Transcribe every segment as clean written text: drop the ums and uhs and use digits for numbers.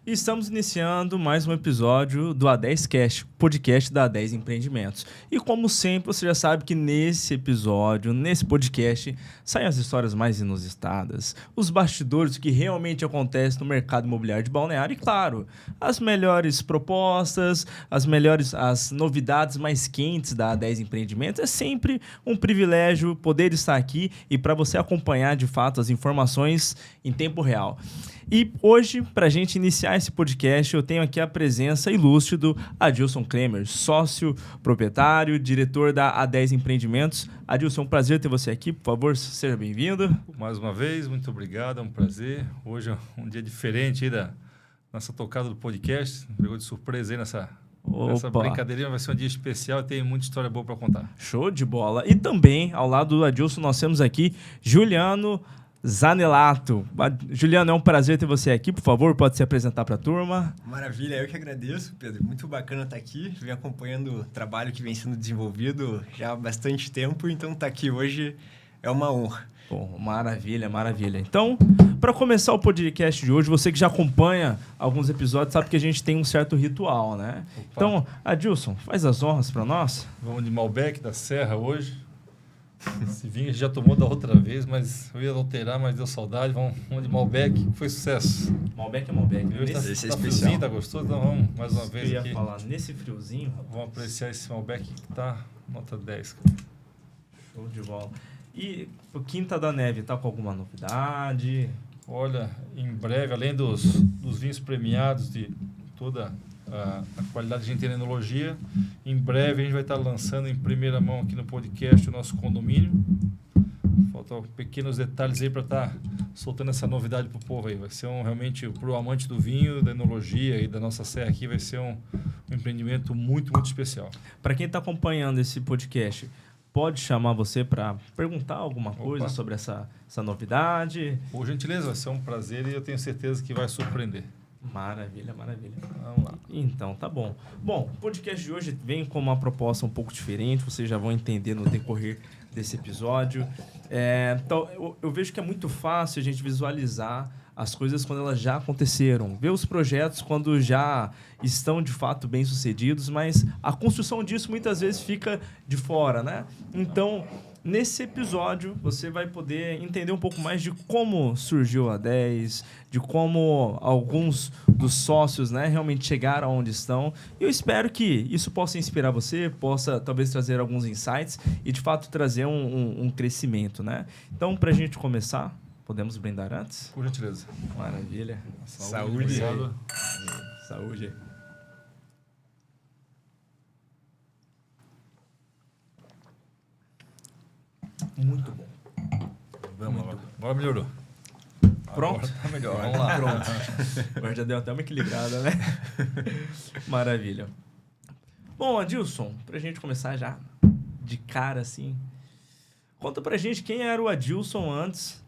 Estamos iniciando mais um episódio do A10Cast, podcast da A10 Empreendimentos. E como sempre, você já sabe que nesse episódio, nesse podcast, saem as histórias mais inusitadas, os bastidores que realmente acontecem no mercado imobiliário de Balneário e, claro, as melhores propostas, as novidades mais quentes da A10 Empreendimentos. É sempre um privilégio poder estar aqui e para você acompanhar, de fato, as informações em tempo real. E hoje, para a gente iniciar esse podcast, eu tenho aqui a presença ilustre do Adilson Klemer, sócio, proprietário, diretor da A10 Empreendimentos. Adilson, é um prazer ter você aqui. Por favor, seja bem-vindo. Mais uma vez, muito obrigado, é um prazer. Hoje é um dia diferente aí da nossa tocada do podcast. Pegou de surpresa aí nessa brincadeirinha. Vai ser um dia especial e tem muita história boa para contar. Show de bola. E também, ao lado do Adilson, nós temos aqui Juliano Zanelato. Juliano, é um prazer ter você aqui. Por favor, pode se apresentar para a turma. Maravilha, eu que agradeço, Pedro. Muito bacana estar aqui. Venho acompanhando o trabalho que vem sendo desenvolvido já há bastante tempo, então estar aqui hoje é uma honra. Bom, maravilha, maravilha. Então, para começar o podcast de hoje, você que já acompanha alguns episódios sabe que a gente tem um certo ritual, né? Opa. Então, Adilson, faz as honras para nós. Vamos de Malbec da Serra hoje. Esse vinho a gente já tomou da outra vez, mas eu ia alterar, mas deu saudade. Vamos de Malbec, foi sucesso. Malbec é Malbec. Hoje Esse é tá especial. friozinho, tá gostoso? Então vamos mais uma vez Eu ia aqui. falar, nesse friozinho, Vamos apreciar esse Malbec que tá nota 10. show de bola. E o Quinta da Neve, tá com alguma novidade? Olha, em breve, além dos vinhos premiados de toda a qualidade que a gente tem na enologia, em breve a gente vai estar lançando em primeira mão aqui no podcast o nosso condomínio. Faltam pequenos detalhes aí para estar soltando essa novidade para o povo aí. Vai ser realmente, para o amante do vinho, da enologia e da nossa serra aqui, vai ser um empreendimento muito, muito especial. Para quem está acompanhando esse podcast, pode chamar você para perguntar alguma coisa Opa. sobre essa novidade? Por gentileza, vai ser um prazer e eu tenho certeza que vai surpreender. Maravilha, maravilha. Vamos lá. Então, tá bom. Bom, o podcast de hoje vem com uma proposta um pouco diferente, vocês já vão entender no decorrer desse episódio. Então, eu vejo que é muito fácil a gente visualizar as coisas quando elas já aconteceram, ver os projetos quando já estão de fato bem sucedidos, mas a construção disso muitas vezes fica de fora, né? Então, nesse episódio, você vai poder entender um pouco mais de como surgiu a 10, de como alguns dos sócios, né, realmente chegaram onde estão. E eu espero que isso possa inspirar você, possa talvez trazer alguns insights e, de fato, trazer um crescimento, né? Então, para a gente começar, podemos brindar antes? Por gentileza. Maravilha. Saúde. Obrigado. Saúde. Muito bom. Vamos lá. Agora melhorou. Pronto? Agora tá melhor. Vamos lá. Pronto. Agora já deu até uma equilibrada, né? Maravilha. Bom, Adilson, pra gente começar já de cara assim, conta pra gente quem era o Adilson antes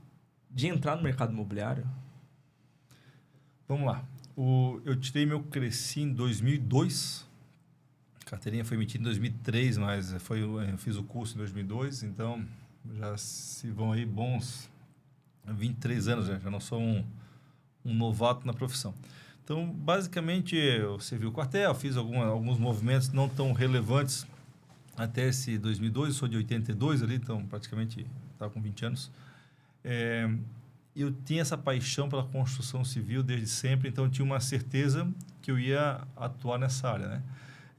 de entrar no mercado imobiliário. Vamos lá. Eu tirei meu Cresci em 2002. A carteirinha foi emitida em 2003, mas eu fiz o curso em 2002, então já se vão aí bons 23 anos, já não sou um novato na profissão. Então, basicamente, eu servi o quartel, fiz alguns movimentos não tão relevantes até esse 2002, eu sou de 82 ali, então praticamente estava com 20 anos. Eu tinha essa paixão pela construção civil desde sempre, então eu tinha uma certeza que eu ia atuar nessa área, né?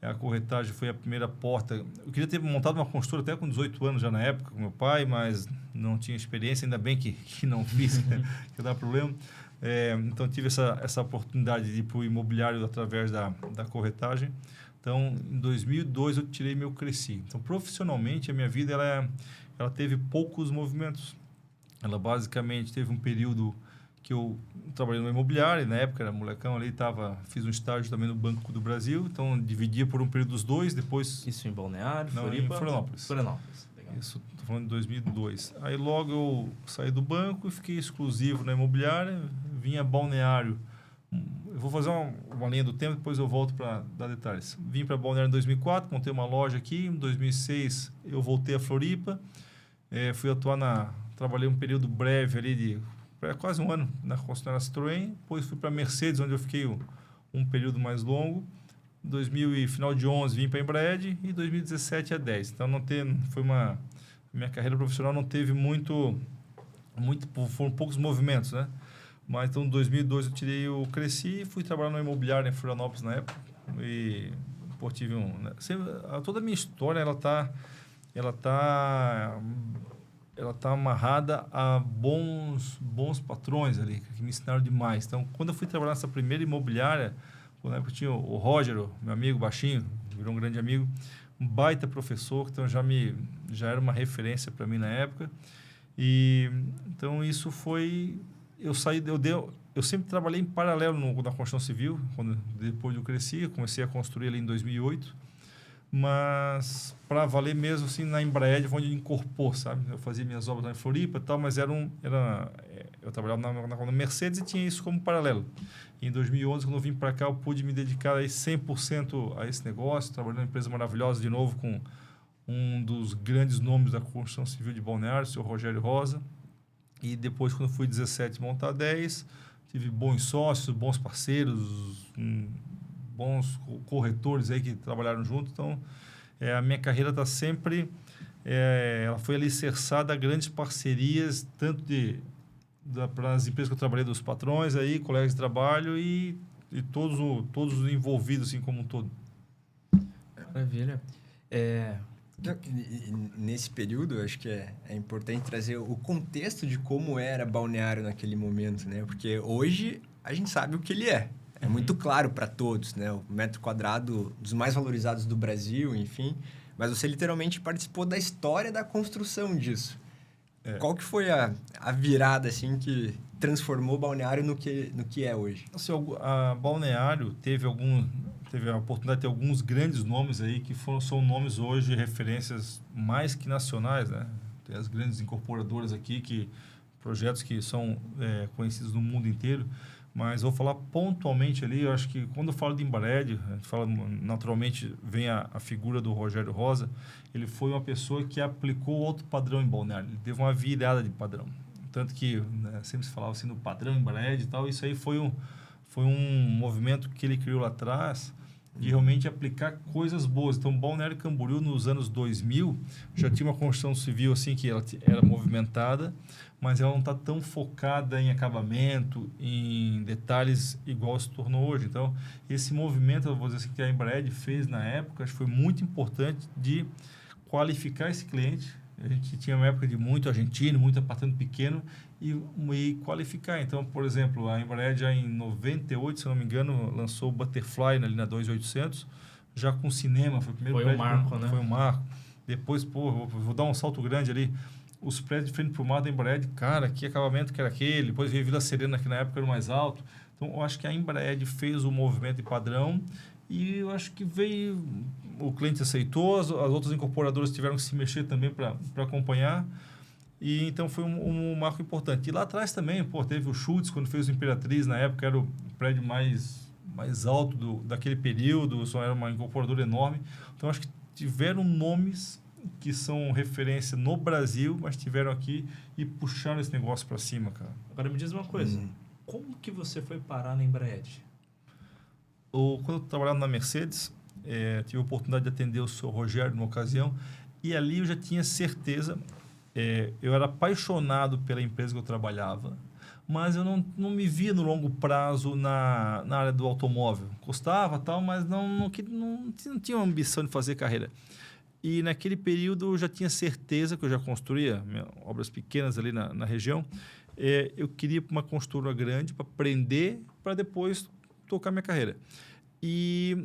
A corretagem foi a primeira porta. Eu queria ter montado uma construtora até com 18 anos já na época, com meu pai, mas não tinha experiência, ainda bem que não fiz, que dá problema. Então, tive essa oportunidade de ir para o imobiliário através da corretagem. Então, em 2002, eu tirei meu Cresci. Então, profissionalmente, a minha vida ela teve poucos movimentos. Ela basicamente teve um período que eu trabalhei no imobiliário, na época era molecão ali, fiz um estágio também no Banco do Brasil, então dividia por um período dos dois, depois... Isso em Balneário, Não, Floripa? em Florianópolis. Florianópolis, legal. Isso, estou falando de 2002. Aí logo eu saí do banco e fiquei exclusivo na imobiliária, vim a Balneário. Eu vou fazer uma linha do tempo, depois eu volto para dar detalhes. Vim para Balneário em 2004, montei uma loja aqui, em 2006 eu voltei a Floripa, fui atuar trabalhei um período breve ali de quase um ano na concessionária Citroën, depois fui para a Mercedes, onde eu fiquei um período mais longo. Final de 11 vim para a Embraer e 2017 a 10. Então minha carreira profissional não teve foram poucos movimentos, né? Mas então em 2002 eu cresci e fui trabalhar no imobiliário em Florianópolis na época e tive toda a minha história ela tá amarrada a bons patrões ali que me ensinaram demais. Então quando eu fui trabalhar nessa primeira imobiliária, na época tinha o Roger, meu amigo baixinho, virou um grande amigo, um baita professor, então já era uma referência para mim na época. E então isso foi, eu sempre trabalhei em paralelo na construção civil, depois eu cresci, eu comecei a construir ali em 2008, mas para valer mesmo assim na Embraer, onde incorporou, sabe? Eu fazia minhas obras lá em Floripa e tal, mas eu trabalhava na Mercedes e tinha isso como paralelo. Em 2011, quando eu vim para cá, eu pude me dedicar aí 100% a esse negócio, trabalhando numa empresa maravilhosa, de novo, com um dos grandes nomes da construção civil de Balneário, o senhor Rogério Rosa. E depois, quando eu fui 17 montar 10, tive bons sócios, bons parceiros, bons corretores aí que trabalharam junto. Então, a minha carreira está sempre... ela foi alicerçada a grandes parcerias, tanto para as empresas que eu trabalhei, dos patrões, aí, colegas de trabalho e todos os envolvidos, assim, como um todo. Maravilha. Nesse período, acho que é importante trazer o contexto de como era Balneário naquele momento, né? Porque hoje a gente sabe o que ele é. É muito claro para todos, né? O metro quadrado dos mais valorizados do Brasil, enfim. Mas você literalmente participou da história da construção disso. Qual que foi a virada, assim, que transformou Balneário no que é hoje? Assim, a Balneário teve a oportunidade de ter alguns grandes nomes aí que são nomes hoje referências mais que nacionais, né? Tem as grandes incorporadoras aqui, projetos que são conhecidos no mundo inteiro, mas vou falar pontualmente ali. Eu acho que quando eu falo de Embraer, a gente fala, naturalmente vem a figura do Rogério Rosa. Ele foi uma pessoa que aplicou alto padrão em Balneário, ele teve uma virada de padrão, tanto que, né, sempre se falava assim no padrão Embraer e tal. Isso aí foi um movimento que ele criou lá atrás, de realmente aplicar coisas boas. Então, Balneário Camboriú, nos anos 2000, já tinha uma construção civil assim que ela era movimentada, mas ela não está tão focada em acabamento, em detalhes igual se tornou hoje. Então, esse movimento, eu vou dizer assim, que a Embraer fez na época, acho que foi muito importante de qualificar esse cliente. A gente tinha uma época de muito argentino, muito apartamento pequeno, e qualificar. Então, por exemplo, a Embraer já em 98, se não me engano, lançou o Butterfly ali na 2800, já com cinema. Foi o primeiro prédio, marco, né? Foi um marco. Depois, vou dar um salto grande ali. Os prédios de frente para o mar da Embraer, cara, que acabamento que era aquele. Depois veio Vila Serena, que na época era o mais alto. Então, eu acho que a Embraer fez o movimento de padrão e eu acho que o cliente aceitou, as outras incorporadoras tiveram que se mexer também para acompanhar. E então foi um marco importante. E lá atrás também, teve o Schultz, quando fez o Imperatriz, na época era o prédio mais alto daquele período, só era uma incorporadora enorme. Então acho que tiveram nomes que são referência no Brasil, mas tiveram aqui e puxaram esse negócio para cima, cara. Agora me diz uma coisa, como que você foi parar na Embraer? Quando eu trabalhava na Mercedes, tive a oportunidade de atender o seu Rogério numa ocasião, e ali eu já tinha certeza, eu era apaixonado pela empresa que eu trabalhava, mas eu não me via no longo prazo na área do automóvel. Gostava, tal, mas não tinha uma ambição de fazer carreira. E naquele período eu já tinha certeza que eu já construía obras pequenas ali na região. Eu queria uma construtora grande para aprender, para depois tocar minha carreira. E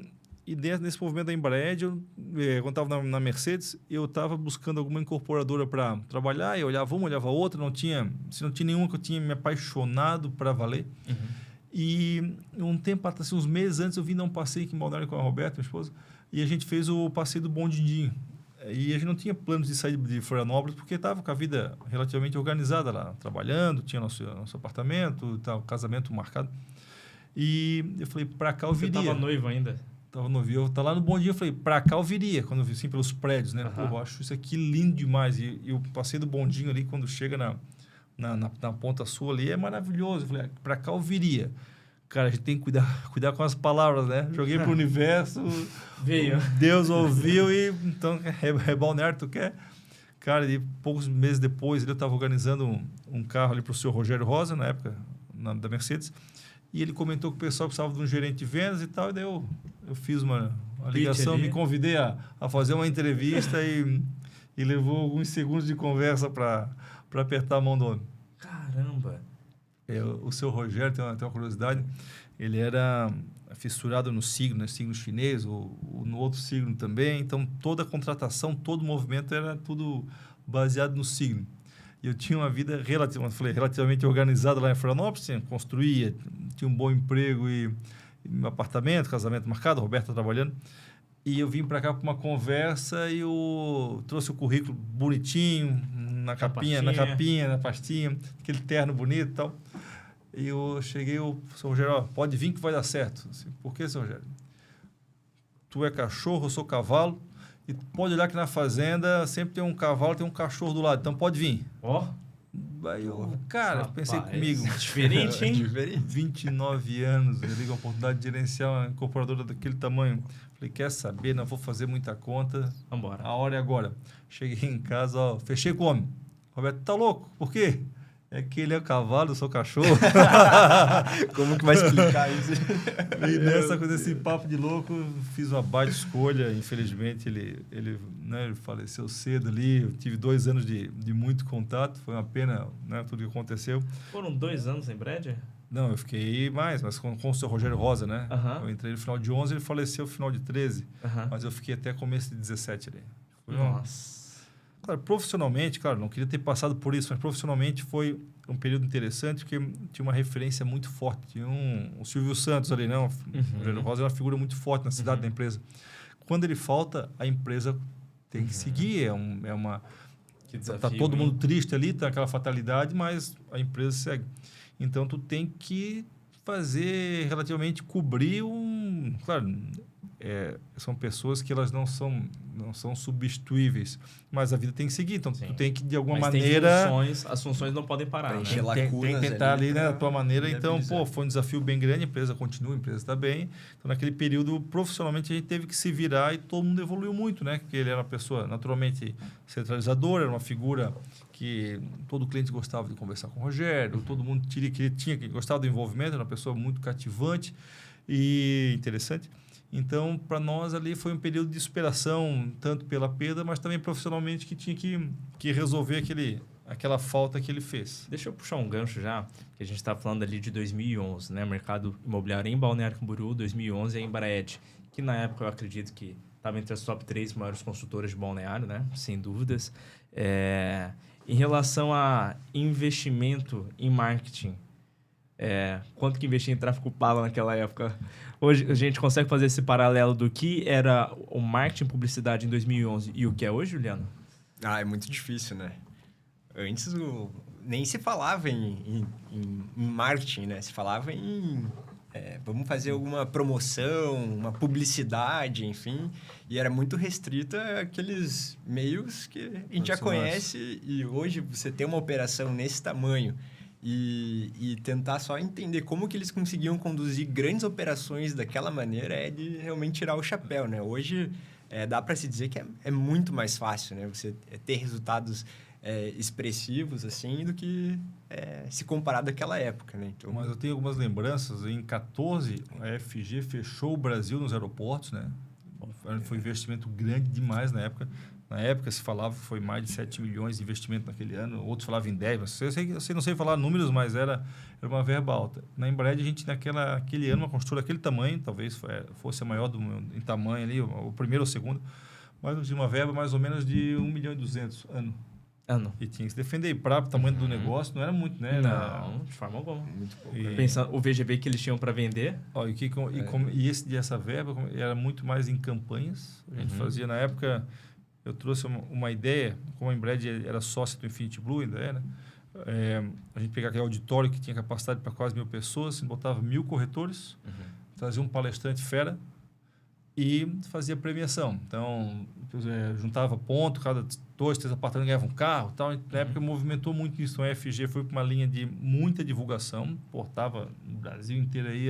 nesse movimento da Embraer, quando estava na Mercedes, eu estava buscando alguma incorporadora para trabalhar, e olhava uma, olhava outra, não tinha nenhuma que eu tinha me apaixonado para valer. Uhum. E um tempo, assim, uns meses antes, eu vim dar um passeio aqui em Balneário com a Roberta, minha esposa, e a gente fez o passeio do Bom Dindinho. E a gente não tinha planos de sair de Florianópolis, porque estava com a vida relativamente organizada lá, trabalhando, tinha nosso apartamento, tal, casamento marcado. E eu falei, para cá eu viria. Você estava noivo ainda? Estava noivo. Eu estava lá no Bom Dia, eu falei, para cá eu viria, quando eu vi assim pelos prédios, né? Pô, eu acho isso aqui lindo demais. E eu passei do bondinho ali, quando chega na ponta sul ali, é maravilhoso. Eu falei, para cá eu viria. Cara, a gente tem que cuidar com as palavras, né? Joguei pro universo, veio. Deus ouviu e então é Balneário, tu quer? Cara, e poucos meses depois eu estava organizando um carro ali para o senhor Rogério Rosa, na época, da Mercedes, e ele comentou que o pessoal precisava de um gerente de vendas e tal, e daí eu fiz uma ligação, me convidei a fazer uma entrevista e levou alguns segundos de conversa para apertar a mão do homem. Caramba! O seu Rogério, tem uma curiosidade, ele era fissurado no signo, né? Signo chinês, ou no outro signo também, então toda a contratação, todo o movimento era tudo baseado no signo. E eu tinha uma vida relativamente organizada lá em Florianópolis, construía, tinha um bom emprego e um apartamento, casamento marcado, a Roberta trabalhando. E eu vim para cá para uma conversa e eu trouxe o currículo bonitinho, na capinha, na pastinha, aquele terno bonito e tal. E eu cheguei, o seu Rogério, pode vir que vai dar certo. Assim, por que, seu Rogério? Tu é cachorro, eu sou cavalo, e pode olhar que na fazenda sempre tem um cavalo, tem um cachorro do lado, então pode vir. Ó. Aí eu, cara, pensei comigo. Diferente, hein? 29 anos, eu ligo a oportunidade de gerenciar uma incorporadora daquele tamanho. Falei, quer saber? Não vou fazer muita conta. Vambora. A hora é agora. Cheguei em casa, ó, fechei com o homem. Roberto, tá louco? Por quê? É que ele é cavalo, eu sou cachorro. Como que vai explicar isso? E nessa coisa, esse papo de louco, fiz uma baita escolha. Infelizmente, ele faleceu cedo ali. Eu tive 2 anos de muito contato. Foi uma pena, né, tudo que aconteceu. Foram 2 anos em Breda? Não, eu fiquei mais, mas com o seu Rogério Rosa, né? Uhum. Eu entrei no final de 11, ele faleceu no final de 13. Uhum. Mas eu fiquei até começo de 17 ali. Nossa. Claro, profissionalmente, claro, não queria ter passado por isso, mas profissionalmente foi um período interessante, porque tinha uma referência muito forte. Tinha o Silvio Santos ali, né? O Rogério Rosa é uma figura muito forte na cidade da empresa. Quando ele falta, a empresa tem que seguir. É uma... Que desafio, tá todo mundo triste ali, tá aquela fatalidade, mas a empresa segue. Então, tu tem que fazer relativamente, cobrir um... Claro, são pessoas que elas não são substituíveis, mas a vida tem que seguir, então tu tem que de alguma maneira as funções não podem parar, né? Tem que tentar ali, né, da tua maneira. Então, foi um desafio bem grande, a empresa continua, a empresa está bem. Então, naquele período, profissionalmente, a gente teve que se virar e todo mundo evoluiu muito, né? Porque ele era uma pessoa naturalmente centralizadora, era uma figura que todo cliente gostava de conversar com o Rogério, todo mundo que gostava do envolvimento, era uma pessoa muito cativante e interessante. Então, para nós ali foi um período de superação, tanto pela perda, mas também profissionalmente, que tinha que resolver aquela falta que ele fez. Deixa eu puxar um gancho já, que a gente está falando ali de 2011, né? Mercado imobiliário em Balneário Camboriú, 2011 é a Embraed, que na época eu acredito que estava entre as top 3 maiores construtoras de balneário, né? Sem dúvidas. Em relação a investimento em marketing, quanto que investia em tráfego pago naquela época? Hoje a gente consegue fazer esse paralelo do que era o marketing e publicidade em 2011 e o que é hoje, Juliano? É muito difícil, né? Antes nem se falava em marketing, né? Se falava em vamos fazer alguma promoção, uma publicidade, enfim. E era muito restrita àqueles meios que a gente já conhece. E hoje você tem uma operação nesse tamanho e tentar só entender como que eles conseguiam conduzir grandes operações daquela maneira é de realmente tirar o chapéu, né? Hoje dá para se dizer que é muito mais fácil, né? Você ter resultados expressivos assim do que se comparar daquela época, né? Então, mas eu tenho algumas lembranças. Em 14, a FG fechou o Brasil nos aeroportos, né? Foi um investimento grande demais na época. Na época se falava que foi mais de 7 milhões de investimento naquele ano, outros falavam em 10, mas eu não sei falar números, mas era uma verba alta. Na Embraed, a gente naquele ano, uma construtora daquele tamanho, talvez fosse a maior em tamanho ali, o primeiro ou o segundo, mas tinha uma verba mais ou menos de 1.200.000 ano. E tinha que se defender. E para o tamanho do negócio, não era muito, né? Não, de forma alguma. Muito pouco. Pensando o VGV que eles tinham para vender. Essa verba era muito mais em campanhas. A gente fazia, na época, eu trouxe uma ideia, como a Embraed era sócia do Infinity Blue, ainda era. A gente pegava aquele auditório que tinha capacidade para quase 1.000 pessoas, botava 1.000 corretores, trazia um palestrante fera e fazia premiação. Então, juntava ponto, cada 2, 3 apartamentos ganhava um carro. Tal. Na época, movimentou muito isso. Então, a FG foi para uma linha de muita divulgação, portava no Brasil inteiro aí,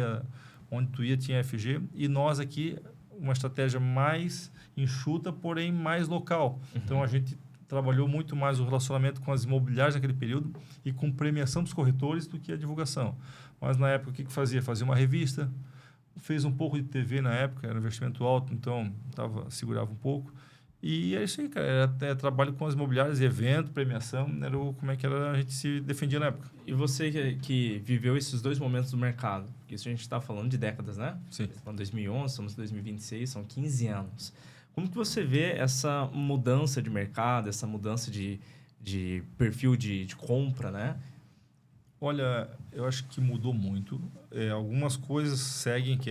onde tu ia tinha FG, e nós aqui, uma estratégia mais enxuta, porém mais local. Então, a gente trabalhou muito mais o relacionamento com as imobiliárias naquele período e com premiação dos corretores do que a divulgação. Mas, na época, o que fazia? Fazia uma revista, fez um pouco de TV na época, era um investimento alto, então segurava um pouco. E é isso aí, cara. Era até trabalho com as imobiliárias, evento, premiação, como é que a gente se defendia na época. E você que viveu esses 2 momentos do mercado, isso a gente está falando de décadas, né? Sim. Estamos em 2011, estamos em 2026, são 15 anos. Como que você vê essa mudança de mercado, essa mudança de perfil de compra, né? Olha, eu acho que mudou muito. Algumas coisas seguem, que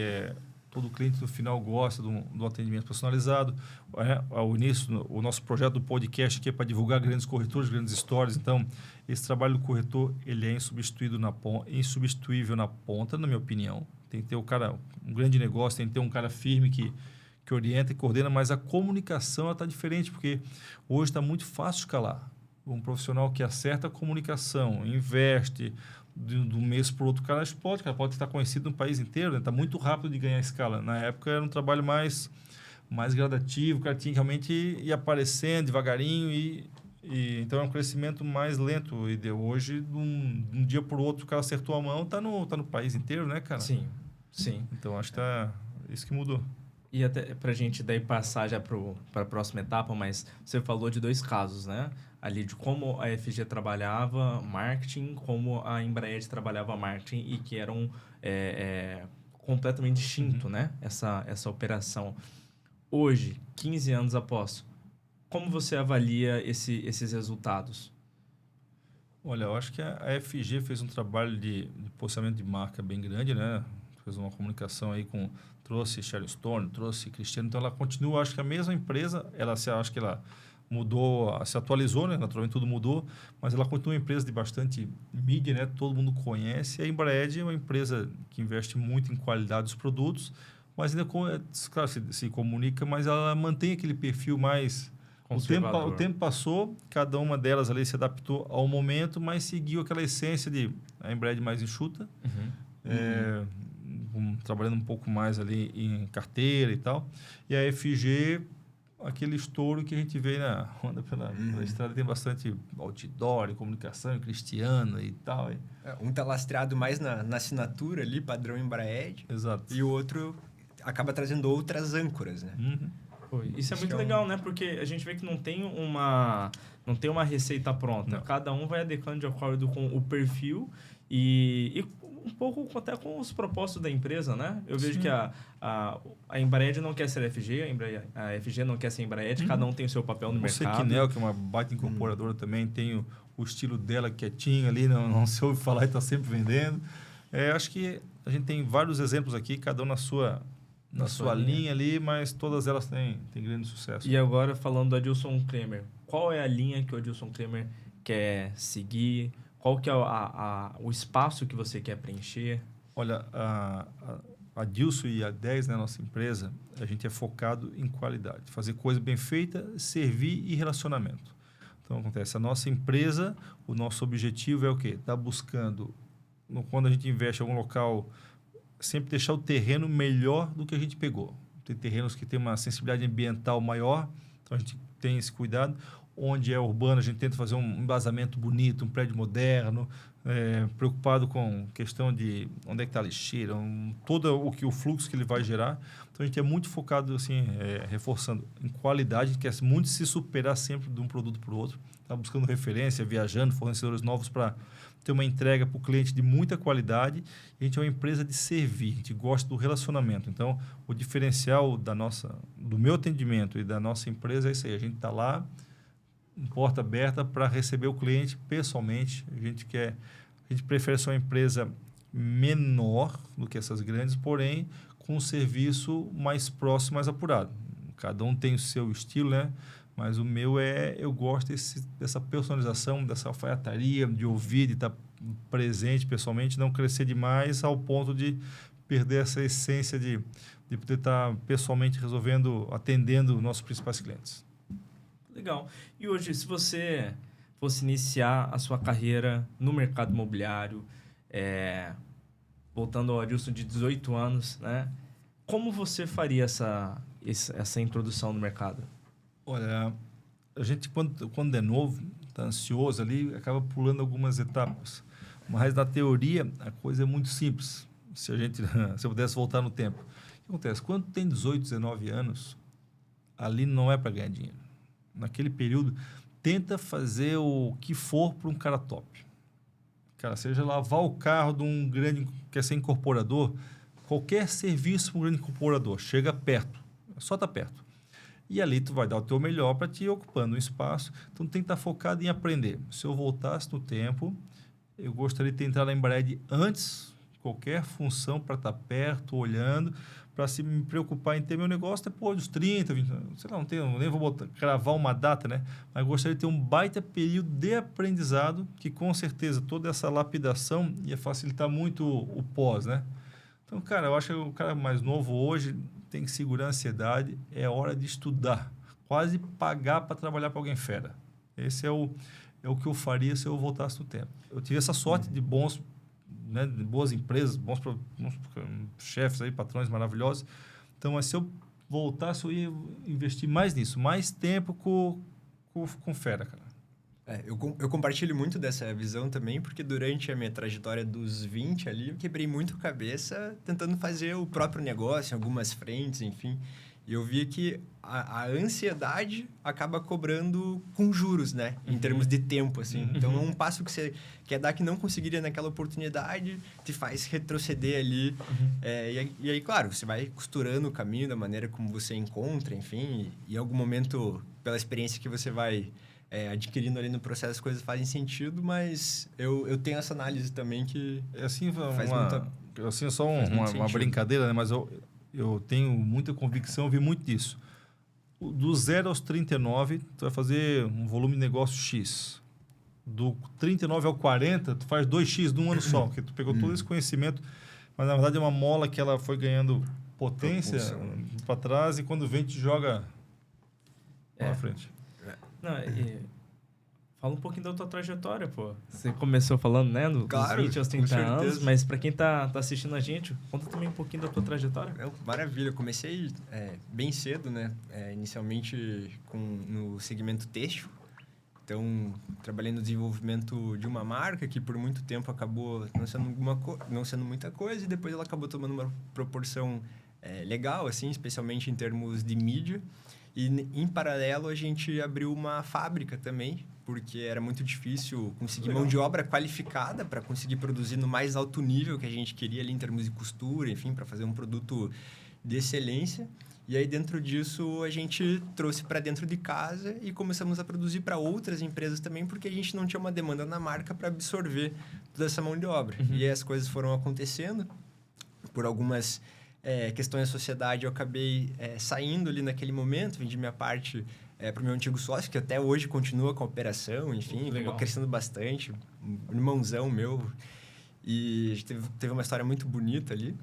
todo cliente no final gosta do atendimento personalizado. Ao início, o nosso projeto do podcast aqui é para divulgar grandes corretores, grandes histórias. Então, esse trabalho do corretor ele é insubstituível na ponta, na minha opinião. Tem que ter um grande negócio, tem que ter um cara firme que orienta e coordena, mas a comunicação está diferente, porque hoje está muito fácil escalar. Um profissional que acerta a comunicação, investe de um mês para o outro, o cara explode, pode estar conhecido no país inteiro, está muito rápido de ganhar escala. Na época era um trabalho mais gradativo, o cara tinha que realmente ir aparecendo devagarinho então é um crescimento mais lento. E hoje, de um dia para o outro, o cara acertou a mão, tá no país inteiro, né, cara? Sim, sim. Então acho que isso que mudou. E até para a gente daí passar já para a próxima etapa, mas você falou de 2 casos, né? Ali de como a FG trabalhava marketing, como a Embraer trabalhava marketing e que eram completamente distinto, né? Essa operação. Hoje, 15 anos após, como você avalia esses resultados? Olha, eu acho que a FG fez um trabalho de posicionamento de marca bem grande, né? Fez uma comunicação aí trouxe Sharon Stone, trouxe Cristiano, então ela continua, acho que a mesma empresa, acho que ela mudou, se atualizou, né? Naturalmente tudo mudou, mas ela continua uma empresa de bastante mídia, né? Todo mundo conhece. A Embraer é uma empresa que investe muito em qualidade dos produtos, mas ainda, claro, se comunica, mas ela mantém aquele perfil mais... O tempo passou, cada uma delas ali se adaptou ao momento, mas seguiu aquela essência de a Embraer mais enxuta, trabalhando um pouco mais ali em carteira e tal. E a FG, aquele estouro que a gente vê pela estrada, tem bastante outdoor, comunicação, cristiana e tal. Um está lastreado mais na assinatura ali, padrão Embraer. Exato. E o outro acaba trazendo outras âncoras, né? Isso é muito legal, né? Porque a gente vê que não tem uma receita pronta. Não. Cada um vai adequando de acordo com o perfil e um pouco até com os propósitos da empresa, né? Eu vejo que a Embraer não quer ser FG, a FG não quer ser Embraer, cada um tem o seu papel no mercado. A Sequinel, que é uma baita incorporadora também, tem o estilo dela quietinho ali, não se ouve falar e está sempre vendendo. Acho que a gente tem vários exemplos aqui, cada um na sua linha ali, mas todas elas têm grande sucesso. E agora, falando do Adilson Kremer, qual é a linha que o Adilson Kremer quer seguir? Qual que é o espaço que você quer preencher? Olha, a Adilson e a 10, né, nossa empresa, a gente é focado em qualidade. Fazer coisa bem feita, servir e relacionamento. Então, acontece, a nossa empresa, o nosso objetivo é o quê? Está buscando, quando a gente investe em algum local, sempre deixar o terreno melhor do que a gente pegou. Tem terrenos que têm uma sensibilidade ambiental maior, então a gente tem esse cuidado. Onde é urbano, a gente tenta fazer um embasamento bonito, um prédio moderno, preocupado com questão de onde é que está a lixeira, todo o fluxo que ele vai gerar. Então, a gente é muito focado, assim, reforçando em qualidade, a gente quer muito se superar sempre de um produto para o outro. Está buscando referência, viajando, fornecedores novos para ter uma entrega para o cliente de muita qualidade. E a gente é uma empresa de servir, a gente gosta do relacionamento. Então, o diferencial do meu atendimento e da nossa empresa é isso aí. A gente está lá, porta aberta para receber o cliente pessoalmente. A gente prefere ser uma empresa menor do que essas grandes, porém com um serviço mais próximo, mais apurado. Cada um tem o seu estilo, né? Mas o meu eu gosto dessa personalização, dessa alfaiataria, de ouvir, de estar presente pessoalmente, não crescer demais ao ponto de perder essa essência de poder estar pessoalmente atendendo nossos principais clientes. Legal. E hoje, se você fosse iniciar a sua carreira no mercado imobiliário, voltando ao Adilson de 18 anos, né? Como você faria essa introdução no mercado? Olha, a gente quando é novo, está ansioso ali, acaba pulando algumas etapas. Mas na teoria, a coisa é muito simples. Se eu pudesse voltar no tempo. O que acontece? Quando tem 18, 19 anos, ali não é para ganhar dinheiro. Naquele período, tenta fazer o que for para um cara top. Cara, seja lavar o carro de um grande, quer ser incorporador, qualquer serviço para um grande incorporador, chega perto, só está perto. E ali tu vai dar o teu melhor para ti, ocupando um espaço. Então, tem que estar focado em aprender. Se eu voltasse no tempo, eu gostaria de ter entrado na Embraer antes, qualquer função para estar perto, olhando, para se me preocupar em ter meu negócio depois dos 30, 20 anos. Sei lá, nem vou cravar uma data, né? Mas gostaria de ter um baita período de aprendizado, que com certeza toda essa lapidação ia facilitar muito o pós, né? Então, cara, eu acho que o cara mais novo hoje tem que segurar a ansiedade, é hora de estudar, quase pagar para trabalhar para alguém fera. Esse é o que eu faria se eu voltasse no tempo. Eu tive essa sorte de de boas empresas, bons chefes aí, patrões maravilhosos. Então, mas se eu voltasse, eu ia investir mais nisso, mais tempo com fera, cara. Eu compartilho muito dessa visão também, porque durante a minha trajetória dos 20 ali, eu quebrei muito a cabeça tentando fazer o próprio negócio, em algumas frentes, enfim. E eu via que a ansiedade acaba cobrando com juros, né? Em termos de tempo, assim. Então, um passo que você quer dar que não conseguiria naquela oportunidade te faz retroceder ali. E aí, claro, você vai costurando o caminho da maneira como você encontra, enfim. E em algum momento, pela experiência que você vai adquirindo ali no processo, as coisas fazem sentido, mas eu tenho essa análise também que faz muita... Assim, só uma brincadeira, né? Mas eu tenho muita convicção, eu vi muito disso. Do 0 aos 39, tu vai fazer um volume de negócio X. Do 39 ao 40, tu faz 2X num ano só, porque tu pegou todo esse conhecimento, mas na verdade é uma mola que ela foi ganhando potência para trás e quando vem te joga para frente. Não, fala um pouquinho da tua trajetória, pô. Você começou falando, né, dos 20 aos 30 anos, mas para quem tá assistindo a gente, conta também um pouquinho da tua trajetória. Maravilha, eu comecei bem cedo, né, inicialmente no segmento têxtil. Então, trabalhei no desenvolvimento de uma marca que por muito tempo acabou não sendo muita coisa e depois ela acabou tomando uma proporção legal, assim, especialmente em termos de mídia. E, em paralelo, a gente abriu uma fábrica também, porque era muito difícil conseguir mão de obra qualificada para conseguir produzir no mais alto nível que a gente queria ali em termos de costura, enfim, para fazer um produto de excelência. E aí, dentro disso, a gente trouxe para dentro de casa e começamos a produzir para outras empresas também, porque a gente não tinha uma demanda na marca para absorver toda essa mão de obra. E aí as coisas foram acontecendo por algumas... questões da sociedade, eu acabei saindo ali naquele momento, vendi minha parte para o meu antigo sócio, que até hoje continua com a operação, enfim, acabou crescendo bastante, um irmãozão meu, e a gente teve uma história muito bonita ali.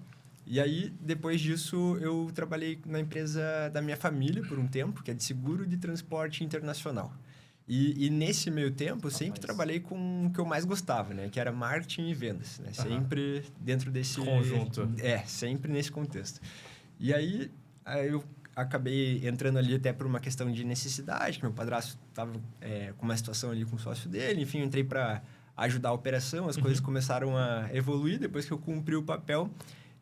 E aí, depois disso, eu trabalhei na empresa da minha família por um tempo, que é de seguro de transporte internacional. E nesse meio tempo, eu sempre trabalhei com o que eu mais gostava, né? Que era marketing e vendas, né? Sempre dentro desse... conjunto. Sempre nesse contexto. E aí eu acabei entrando ali até por uma questão de necessidade, que meu padrasto estava com uma situação ali com o sócio dele. Enfim, eu entrei para ajudar a operação, as coisas começaram a evoluir. Depois que eu cumpri o papel,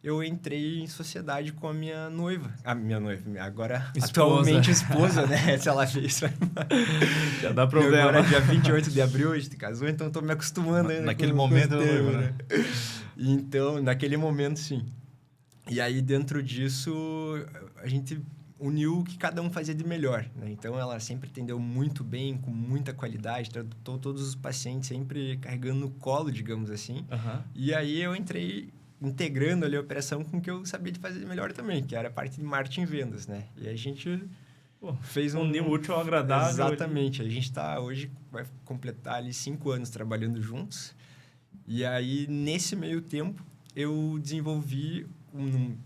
eu entrei em sociedade com a minha noiva. A minha noiva, agora atualmente esposa, né? Se ela fez isso. Já dá problema. Agora, dia 28 de abril, a gente casou, então estou me acostumando ainda. Naquele momento, né? Então, naquele momento, sim. E aí, dentro disso, a gente uniu o que cada um fazia de melhor, né? Então, ela sempre atendeu muito bem, com muita qualidade, tratou todos os pacientes sempre carregando no colo, digamos assim. E aí, eu entrei integrando ali a operação com o que eu sabia de fazer melhor também, que era a parte de marketing e vendas, né? E a gente fez um útil ao agradável. Exatamente. A gente hoje vai completar ali 5 anos trabalhando juntos. E aí, nesse meio tempo, eu desenvolvi,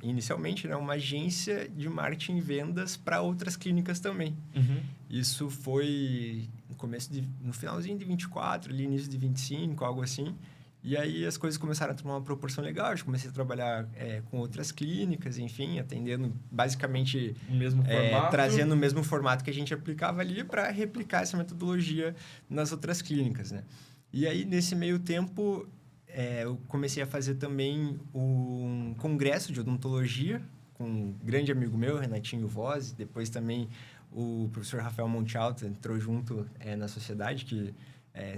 inicialmente, né, uma agência de marketing e vendas para outras clínicas também. Isso foi no finalzinho de 24, ali início de 25, algo assim. E aí as coisas começaram a tomar uma proporção legal. Eu comecei a trabalhar com outras clínicas, enfim, atendendo basicamente... O mesmo formato. Trazendo o mesmo formato que a gente aplicava ali para replicar essa metodologia nas outras clínicas, né? E aí, nesse meio tempo, eu comecei a fazer também um congresso de odontologia com um grande amigo meu, Renatinho Voz. Depois também o professor Rafael Monte Alto entrou junto na sociedade, que...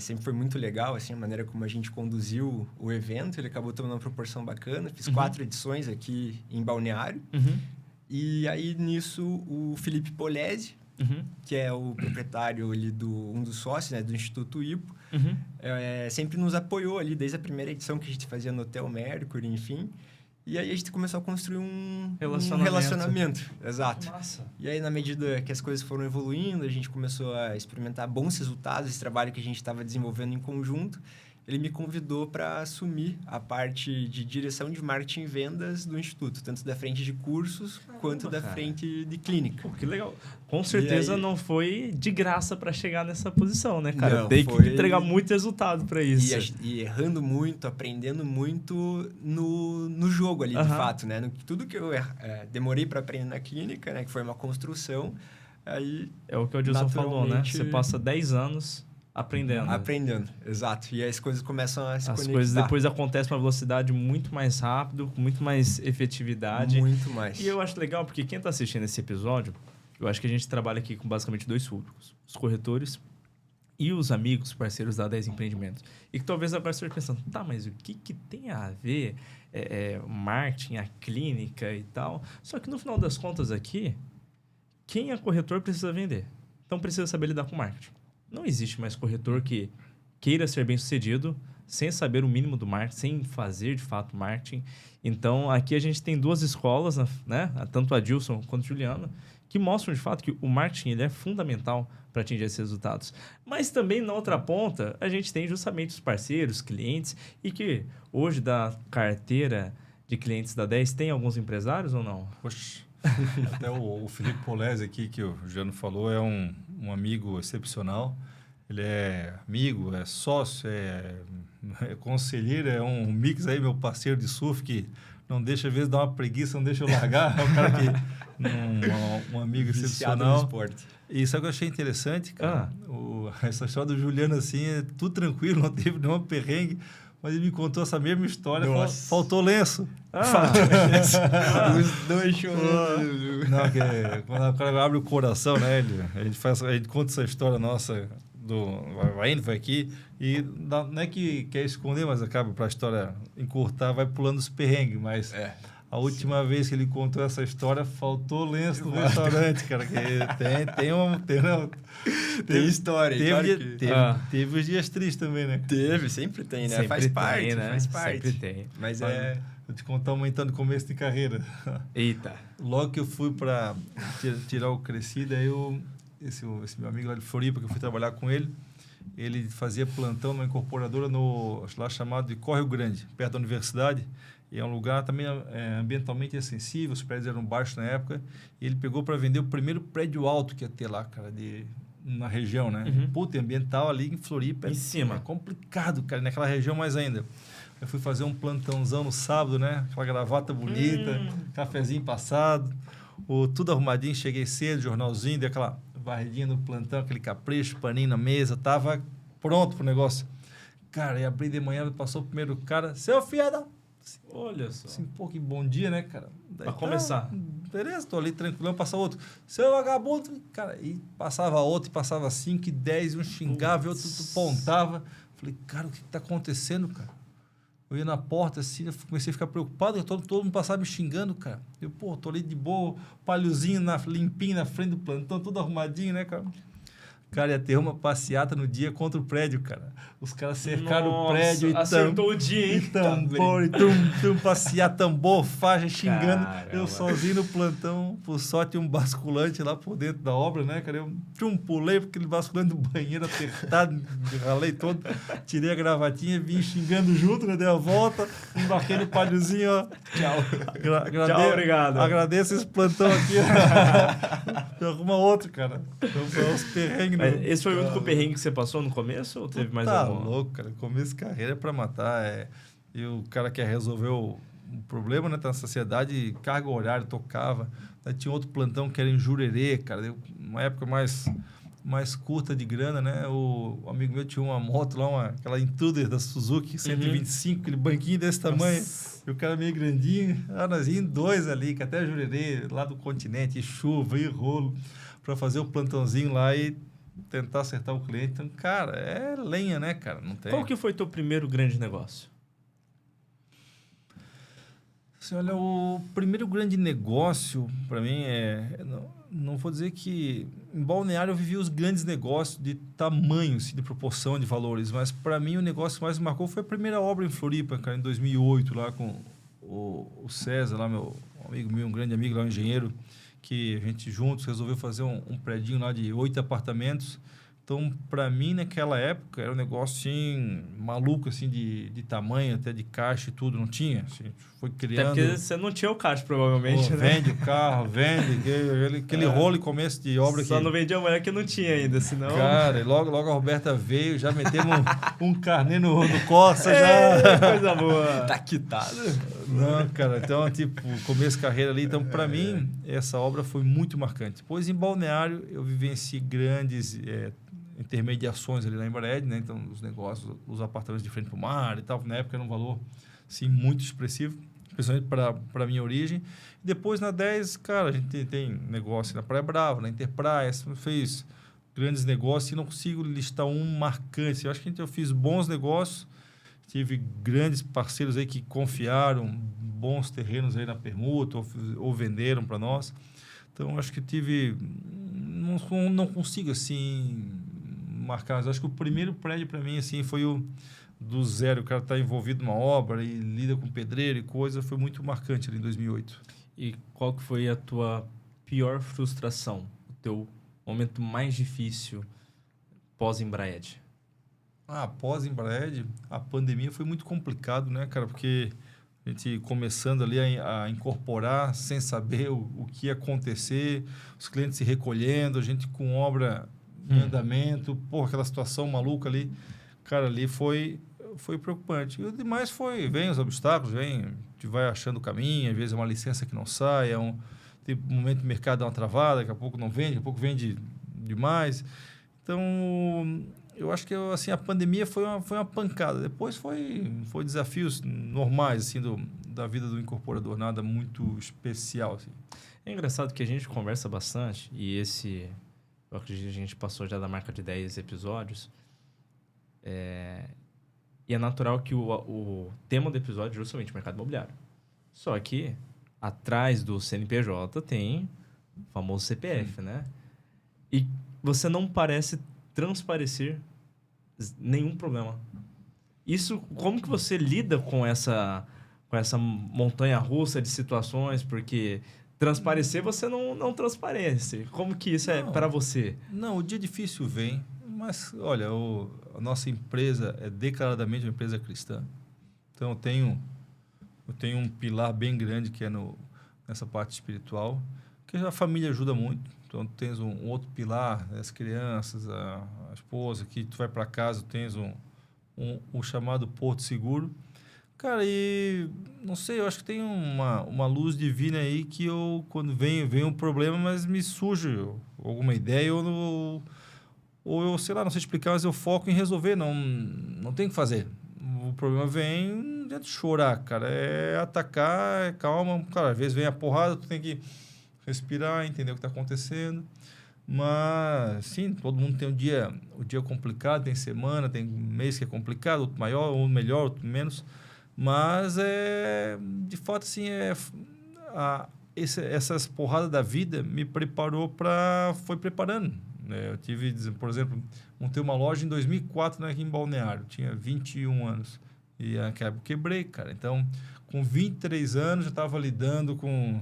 sempre foi muito legal, assim, a maneira como a gente conduziu o evento. Ele acabou tomando uma proporção bacana. Fiz 4 edições aqui em Balneário. E aí, nisso, o Felipe Polese, que é o proprietário ali um dos sócios, né, do Instituto Hipo, sempre nos apoiou ali desde a primeira edição que a gente fazia no Hotel Mercury, enfim. E aí a gente começou a construir um relacionamento. Exato. Massa. E aí, na medida que as coisas foram evoluindo, a gente começou a experimentar bons resultados desse trabalho que a gente estava desenvolvendo em conjunto. Ele me convidou para assumir a parte de direção de marketing e vendas do Instituto, tanto da frente de cursos quanto da frente de clínica. Pô, que legal. Com certeza não foi de graça para chegar nessa posição, né, cara? Não, tem que entregar muito resultado para isso. E errando muito, aprendendo muito no jogo ali, de fato, né? Tudo que eu demorei para aprender na clínica, né, que foi uma construção, aí... É o que o Adilson falou, né? Você passa 10 anos... Aprendendo, exato. E aí as coisas começam a se conectar. As coisas depois acontecem a uma velocidade muito mais rápido, com muito mais efetividade. Muito mais. E eu acho legal, porque quem está assistindo esse episódio, eu acho que a gente trabalha aqui com basicamente 2 públicos. Os corretores e os amigos, parceiros da 10 Empreendimentos. E que talvez agora esteja pensando, tá, mas o que tem a ver marketing, a clínica e tal? Só que no final das contas aqui, quem é corretor precisa vender. Então precisa saber lidar com marketing. Não existe mais corretor que queira ser bem-sucedido sem saber o mínimo do marketing, sem fazer, de fato, marketing. Então, aqui a gente tem 2 escolas, né? Tanto a Adilson quanto a Juliana, que mostram, de fato, que o marketing ele é fundamental para atingir esses resultados. Mas também, na outra ponta, a gente tem justamente os parceiros, clientes, e que hoje, da carteira de clientes da 10, tem alguns empresários ou não? Poxa, até o Felipe Polese aqui, que o Jano falou, é um amigo excepcional. Ele é amigo, é sócio, é conselheiro, é um mix aí, meu parceiro de surf, que não deixa, às vezes, dar uma preguiça, não deixa eu largar. É um cara que... um amigo excepcional. No esporte. E isso é o que eu achei interessante, cara. Essa história do Juliano, assim, é tudo tranquilo, não teve nenhuma perrengue. Mas ele me contou essa mesma história, faltou lenço. Os dois chorando. Não, quando o cara abre o coração, né? A gente conta essa história nossa, vai indo, vai aqui, e não é que quer esconder, mas acaba para a história encurtar, vai pulando os perrengues, mas... A última vez que ele contou essa história, faltou lenço no restaurante, cara. Que tem história. Teve os dias tristes também, né? Sempre tem, né? Sempre faz parte, tem, né? Faz parte. Sempre tem. Mas Vou te contar uma então do começo de carreira. Eita. Logo que eu fui para tirar o crescido, aí esse meu amigo lá de Floripa, que eu fui trabalhar com ele, ele fazia plantão numa incorporadora lá chamado de Córrego Grande, perto da universidade. E é um lugar também ambientalmente sensível, os prédios eram baixos na época. E ele pegou para vender o primeiro prédio alto que ia ter lá, cara, na região, né? Puta, ambiental ali em Floripa. Em cima. É complicado, cara, naquela região mais ainda. Eu fui fazer um plantãozão no sábado, né? Aquela gravata bonita, cafezinho passado, tudo arrumadinho. Cheguei cedo, jornalzinho, dei aquela varridinha no plantão, aquele capricho, paninho na mesa. Tava pronto pro negócio. Cara, e abri de manhã, passou o primeiro cara. Seu fiada! Olha só. Assim, pô, que bom dia, né, cara? Pra começar. Beleza, tô ali tranquilão, passa outro. Seu vagabundo! Cara, e passava outro, e passava 5 e 10, um xingava, e outro pontava. Falei, cara, o que tá acontecendo, cara? Eu ia na porta, assim, eu comecei a ficar preocupado, todo mundo passava me xingando, cara. Eu, pô, tô ali de boa, palhozinho, limpinho na frente do plantão, tudo arrumadinho, né, cara? Cara, ia ter uma passeata no dia contra o prédio, cara. Os caras cercaram o prédio e acertou o dia, hein? E tambor, e passear, tambor, faixa, xingando. Caramba. Eu sozinho no plantão, por sorte, um basculante lá por dentro da obra, né, cara? Eu pulei porque aquele basculante do banheiro apertado, ralei todo, tirei a gravatinha, vim xingando junto, né? Dei a volta, embarquei no pádiozinho, ó. Tchau. Tchau, obrigado. Agradeço esse plantão aqui. Arruma outro, cara. Então, foi uns perrengues. Esse foi o único perrengue que você passou no começo ou teve mais algum? Tá louco, cara. Começo de carreira é pra matar. E o cara quer resolver o problema, né? Tá na sociedade, carga horário, tocava. Aí tinha outro plantão que era em Jurerê, cara. Uma época mais curta de grana, né? O amigo meu tinha uma moto lá, aquela Intruder da Suzuki, 125, aquele banquinho desse tamanho. Nossa. E o cara meio grandinho. Nós íamos 2 ali, que até Jurerê, lá do continente, e chuva, e rolo, pra fazer o plantãozinho lá e tentar acertar o cliente. Então, cara, é lenha, né, cara? Não tem. Qual que foi teu primeiro grande negócio? Assim, olha, o primeiro grande negócio, para mim, não vou dizer que... Em Balneário eu vivi os grandes negócios de tamanho, assim, de proporção de valores, mas para mim o negócio que mais me marcou foi a primeira obra em Floripa, cara, em 2008, lá com o César, lá, meu amigo meu, um grande amigo lá, um engenheiro, que a gente juntos resolveu fazer um predinho lá de 8 apartamentos. Então, para mim, naquela época, era um negócio, assim, maluco, assim, de tamanho, até de caixa e tudo, não tinha. Assim, foi criando... Até porque você não tinha o caixa, provavelmente, né? Vende o carro, vende, aquele rolo em começo de obra. Só não vendia a mulher que não tinha ainda, senão... Cara, e logo a Roberta veio, já metemos um carnê no Corsa, já... Coisa boa. Tá quitado. Não, cara, então, tipo, começo de carreira ali. Então, para mim, essa obra foi muito marcante. Depois, em Balneário, eu vivenciei grandes... intermediações ali na Embraed, né? Então, os negócios, os apartamentos de frente para o mar e tal, na época era um valor, assim, muito expressivo, especialmente para a minha origem. E depois, na 10, cara, a gente tem negócio na Praia Brava, na Interpraia, fez grandes negócios e não consigo listar um marcante. Eu acho que eu fiz bons negócios, tive grandes parceiros aí que confiaram bons terrenos aí na permuta ou venderam para nós. Então, acho que tive... Não consigo, assim... marcar, mas acho que o primeiro prédio para mim assim foi o do zero, o cara tá envolvido numa obra e lida com pedreiro e coisa, foi muito marcante ali em 2008. E qual que foi a tua pior frustração, o teu momento mais difícil pós-Embraed? Pós-Embraed, a pandemia foi muito complicado, né, cara, porque a gente começando ali a incorporar sem saber o que ia acontecer, os clientes se recolhendo, a gente com obra em andamento, aquela situação maluca ali, cara, ali foi preocupante. E o demais vem os obstáculos, a gente vai achando o caminho, às vezes é uma licença que não sai, tem um momento do mercado dá uma travada, daqui a pouco não vende, daqui a pouco vende demais. Então, eu acho que assim, a pandemia foi uma pancada. Depois foi desafios normais assim, da vida do incorporador, nada muito especial. Assim. É engraçado que a gente conversa bastante e eu acredito que a gente passou já da marca de 10 episódios. E é natural que o tema do episódio é justamente o mercado imobiliário. Só que atrás do CNPJ tem o famoso CPF, né? E você não parece transparecer nenhum problema. Isso, como que você lida com essa montanha-russa de situações? Porque... transparecer, você não transparece. Como que isso é para você? Não, o dia difícil vem, mas, olha, a nossa empresa é declaradamente uma empresa cristã. Então, eu tenho um pilar bem grande que é nessa parte espiritual, que a família ajuda muito. Então, tu tens um outro pilar, as crianças, a esposa, que tu vai para casa, tu tens um chamado Porto Seguro. Cara, e não sei, eu acho que tem uma luz divina aí que quando vem um problema, mas me surge alguma ideia ou eu, sei lá, não sei explicar, mas eu foco em resolver, não tem o que fazer. O problema vem, não adianta chorar, cara, é atacar, calma, cara, às vezes vem a porrada, tu tem que respirar, entender o que está acontecendo, mas sim, todo mundo tem o dia complicado, tem semana, tem mês que é complicado, outro maior, outro melhor, outro menos. Mas, de fato, assim, essas porradas da vida me preparou foi preparando. Eu tive, por exemplo, montei uma loja em 2004, né, aqui em Balneário. Tinha 21 anos. E naquela época eu quebrei, cara. Então, com 23 anos, já estava lidando com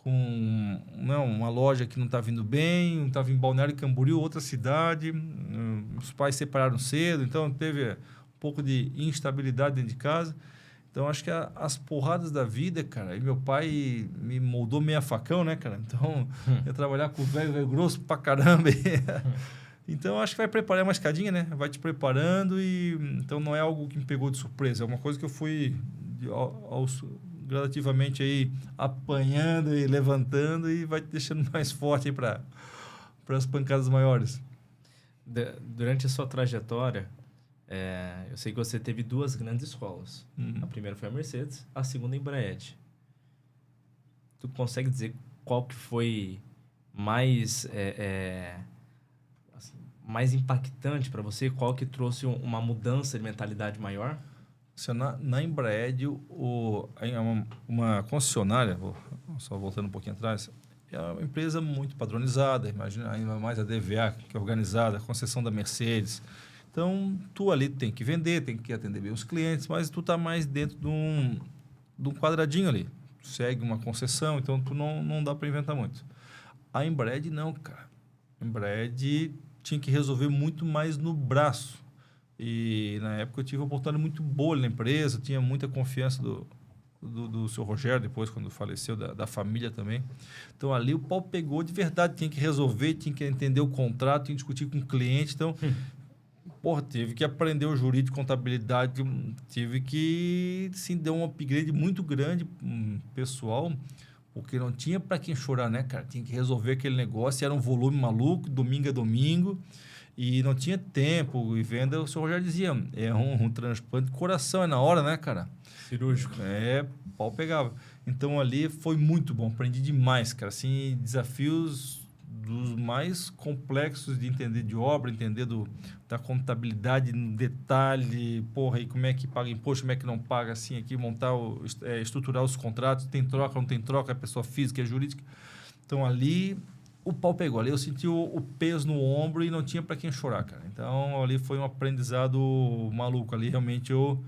uma loja que não estava indo bem, estava em Balneário Camboriú, outra cidade. Os pais separaram cedo, então teve um pouco de instabilidade dentro de casa. Então, acho que as porradas da vida, cara, e meu pai me moldou meio a facão, né, cara? Então, eu trabalhar com o velho grosso pra caramba. Então, acho que vai preparar uma escadinha, né? Vai te preparando e... Então, não é algo que me pegou de surpresa. É uma coisa que eu fui gradativamente aí apanhando e levantando e vai te deixando mais forte aí para as pancadas maiores. Durante a sua trajetória... eu sei que você teve 2 grandes escolas. A primeira foi a Mercedes, a segunda a Embraed. Tu consegue dizer qual que foi mais, assim, mais impactante para você? Qual que trouxe uma mudança de mentalidade maior? Na Embraed, uma concessionária, só voltando um pouquinho atrás, é uma empresa muito padronizada, imagina ainda mais a DVA, que é organizada, a concessão da Mercedes. Então, tu ali tem que vender, tem que atender bem os clientes, mas tu tá mais dentro de um quadradinho ali. Tu segue uma concessão, então tu não dá para inventar muito. A Embraed não, cara. A Embraed tinha que resolver muito mais no braço. E na época eu tive uma oportunidade muito boa na empresa, tinha muita confiança do seu Rogério, depois quando faleceu, da família também. Então ali o pau pegou de verdade, tinha que resolver, tinha que entender o contrato, tinha que discutir com o cliente, então... tive que aprender o jurídico, contabilidade, tive que, sim, dar um upgrade muito grande pessoal, porque não tinha para quem chorar, né, cara? Tinha que resolver aquele negócio, era um volume maluco, domingo a domingo, e não tinha tempo. E venda, o senhor já dizia, é um transplante de coração, é na hora, né, cara? Cirúrgico. Pau pegava. Então, ali foi muito bom, aprendi demais, cara. Assim, desafios dos mais complexos de entender de obra, entender da contabilidade no detalhe, e como é que paga imposto, como é que não paga, assim, aqui, montar, estruturar os contratos, tem troca, não tem troca, é pessoa física, é jurídica. Então, ali, o pau pegou. Ali eu senti o peso no ombro e não tinha para quem chorar, cara. Então, ali foi um aprendizado maluco. Ali, realmente, eu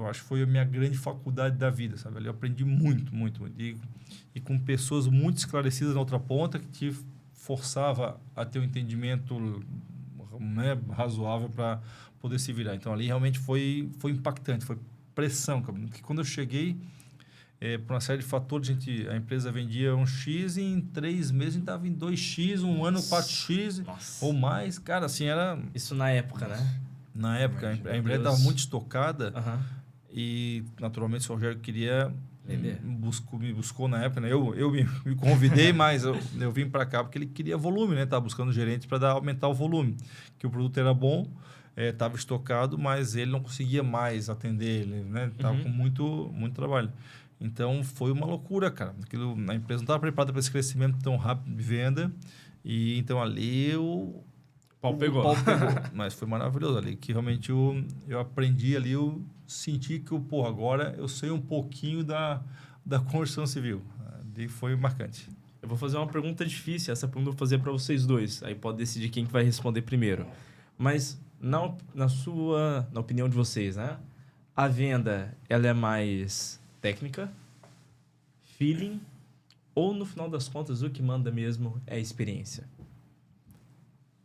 acho que foi a minha grande faculdade da vida, sabe? Ali eu aprendi muito, muito, muito. E com pessoas muito esclarecidas na outra ponta, que forçava a ter um entendimento, né, razoável para poder se virar. Então, ali realmente foi impactante, foi pressão. Porque quando eu cheguei, por uma série de fatores, a empresa vendia um X e em 3 meses a gente estava em 2X, um ano 4X. Nossa. Ou mais. Cara, assim, era... Isso na época, né? Na época, a empresa estava muito estocada e, naturalmente, o Rogério queria... me buscou na época, né? Eu me convidei, mas eu vim para cá porque ele queria volume, né? Estava buscando gerentes para aumentar o volume, que o produto era bom, estava estocado, mas ele não conseguia mais atender ele, né? Tava com muito trabalho. Então, foi uma loucura, cara. A empresa não estava preparada para esse crescimento tão rápido de venda e, então, ali o pau pegou. Mas foi maravilhoso ali, que realmente eu aprendi ali, eu senti que agora eu sei um pouquinho da construção civil. E foi marcante. Eu vou fazer uma pergunta difícil, essa pergunta eu vou fazer para vocês dois, aí pode decidir quem que vai responder primeiro. Mas, na opinião de vocês, né? A venda, ela é mais técnica, feeling, ou no final das contas o que manda mesmo é a experiência?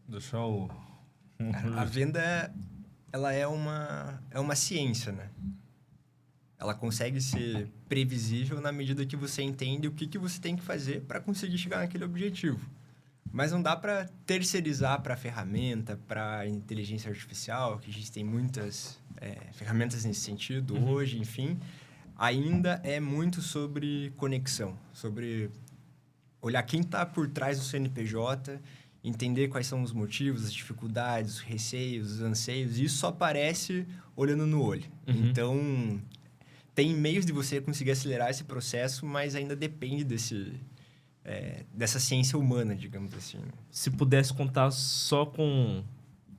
Deixar A venda, ela é uma ciência, né? Ela consegue ser previsível na medida que você entende o que você tem que fazer para conseguir chegar naquele objetivo. Mas não dá para terceirizar para a ferramenta, para a inteligência artificial, que a gente tem muitas ferramentas nesse sentido hoje, enfim. Ainda é muito sobre conexão, sobre olhar quem está por trás do CNPJ, entender quais são os motivos, as dificuldades, os receios, os anseios. E isso só aparece olhando no olho. Então, tem meios de você conseguir acelerar esse processo, mas ainda depende dessa ciência humana, digamos assim. Se pudesse contar só com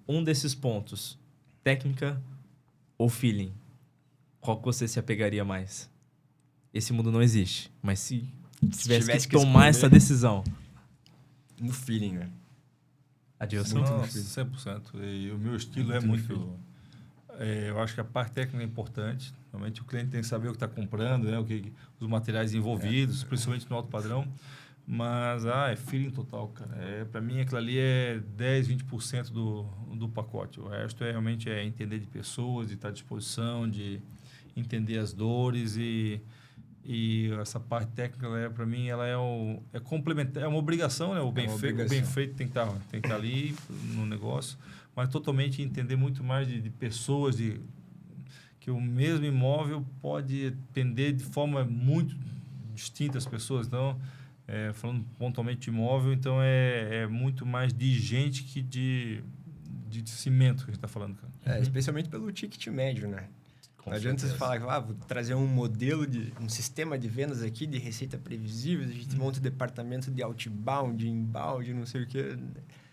um desses pontos, técnica ou feeling, qual que você se apegaria mais? Esse mundo não existe, mas se tivesse que tomar essa decisão... No feeling, né? Adilson? Não, 100%. E o meu estilo é muito... eu acho que a parte técnica é importante. Realmente o cliente tem que saber o que está comprando, né? Os materiais envolvidos, principalmente no alto padrão. Mas, é feeling total, cara. Para mim, aquilo ali é 10, 20% do pacote. O resto realmente é entender de pessoas, de estar à disposição, de entender as dores e essa parte técnica, para mim, ela é complementar, é uma obrigação, né? O bem feito tem que estar ali no negócio, mas totalmente entender muito mais de pessoas, que o mesmo imóvel pode atender de forma muito distinta as pessoas. Então, falando pontualmente de imóvel, então é muito mais de gente que de cimento que a gente está falando, cara. Especialmente pelo ticket médio, né? Não adianta você falar, vou trazer um modelo um sistema de vendas aqui de receita previsível, a gente monta um departamento de outbound, de inbound, não sei o quê.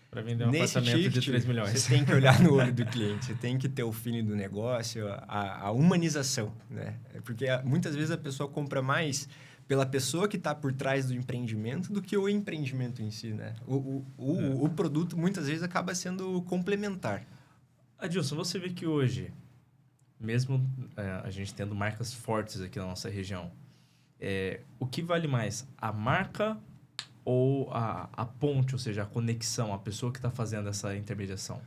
Para vender um apartamento de 3 milhões. Você tem que olhar no olho do cliente, você tem que ter o feeling do negócio, a humanização, né? Porque muitas vezes a pessoa compra mais pela pessoa que está por trás do empreendimento do que o empreendimento em si, né? O produto muitas vezes acaba sendo complementar. Adilson, você vê que hoje, mesmo a gente tendo marcas fortes aqui na nossa região, o que vale mais? A marca ou a ponte, ou seja, a conexão, a pessoa que está fazendo essa intermediação?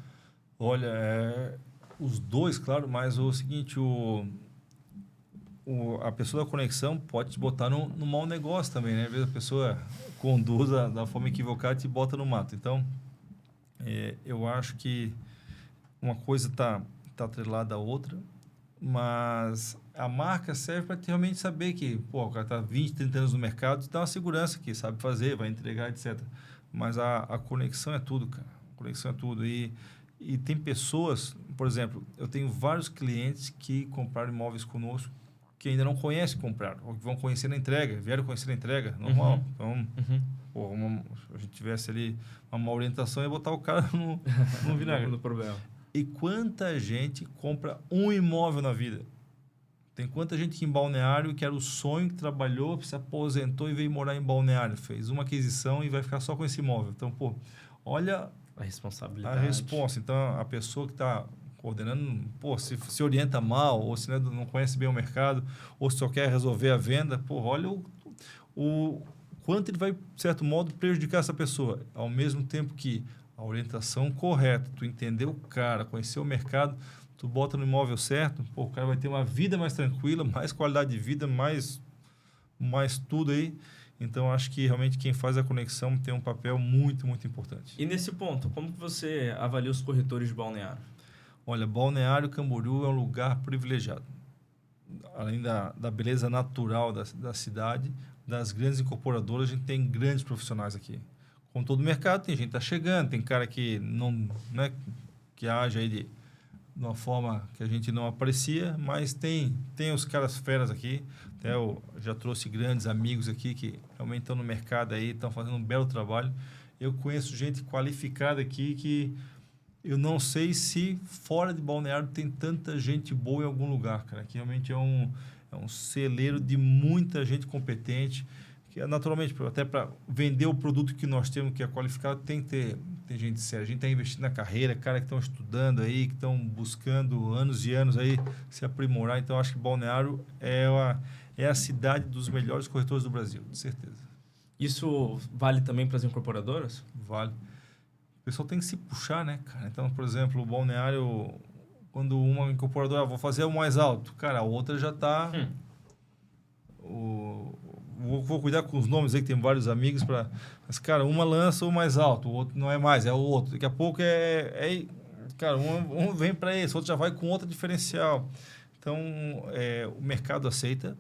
Olha, os dois, claro, mas o seguinte, a pessoa da conexão pode te botar no mau negócio também, né? Às vezes a pessoa conduz da forma equivocada e te bota no mato. Então, eu acho que uma coisa tá atrelada à outra, mas a marca serve para realmente saber que o cara está 20, 30 anos no mercado, te dá uma segurança que sabe fazer, vai entregar, etc. Mas a conexão é tudo, cara. A conexão é tudo. E tem pessoas, por exemplo, eu tenho vários clientes que compraram imóveis conosco que ainda não conhecem comprar, ou que vão conhecer na entrega, vieram conhecer na entrega, normal. Então, se a gente tivesse ali uma orientação, ia botar o cara no vinagre. No problema. E quanta gente compra um imóvel na vida? Tem quanta gente que em Balneário, que era o sonho, que trabalhou, se aposentou e veio morar em Balneário, fez uma aquisição e vai ficar só com esse imóvel. Então, olha a responsabilidade. A responsa. Então, a pessoa que está coordenando, se orienta mal, ou se não conhece bem o mercado, ou se só quer resolver a venda, olha o quanto ele vai, de certo modo, prejudicar essa pessoa. Ao mesmo tempo que a orientação correta, tu entender o cara, conhecer o mercado, tu bota no imóvel certo, o cara vai ter uma vida mais tranquila, mais qualidade de vida, mais tudo aí. Então, acho que realmente quem faz a conexão tem um papel muito, muito importante. E nesse ponto, como que você avalia os corretores de Balneário? Olha, Balneário Camboriú é um lugar privilegiado. Além da beleza natural da cidade, das grandes incorporadoras, a gente tem grandes profissionais aqui. Como todo mercado, tem gente que está chegando, tem cara que não, né, que age aí de uma forma que a gente não aprecia, mas tem os caras feras aqui. Até eu já trouxe grandes amigos aqui que realmente estão no mercado aí, estão fazendo um belo trabalho. Eu conheço gente qualificada aqui que eu não sei se fora de Balneário tem tanta gente boa em algum lugar, cara. Que realmente é um celeiro de muita gente competente. Naturalmente, até para vender o produto que nós temos, que é qualificado, tem gente séria. A gente está investindo na carreira, cara que estão estudando aí, que estão buscando anos e anos aí se aprimorar. Então, acho que Balneário é a cidade dos melhores corretores do Brasil, de certeza. Isso vale também para as incorporadoras? Vale. O pessoal tem que se puxar, né, cara? Então, por exemplo, o Balneário, quando uma incorporadora, vou fazer o mais alto, cara, a outra já está... Vou cuidar com os nomes aí, que tem vários amigos para... Mas, cara, uma lança o mais alto, o outro não é mais, é o outro. Daqui a pouco cara, um vem para esse, o outro já vai com outro diferencial. Então, o mercado aceita.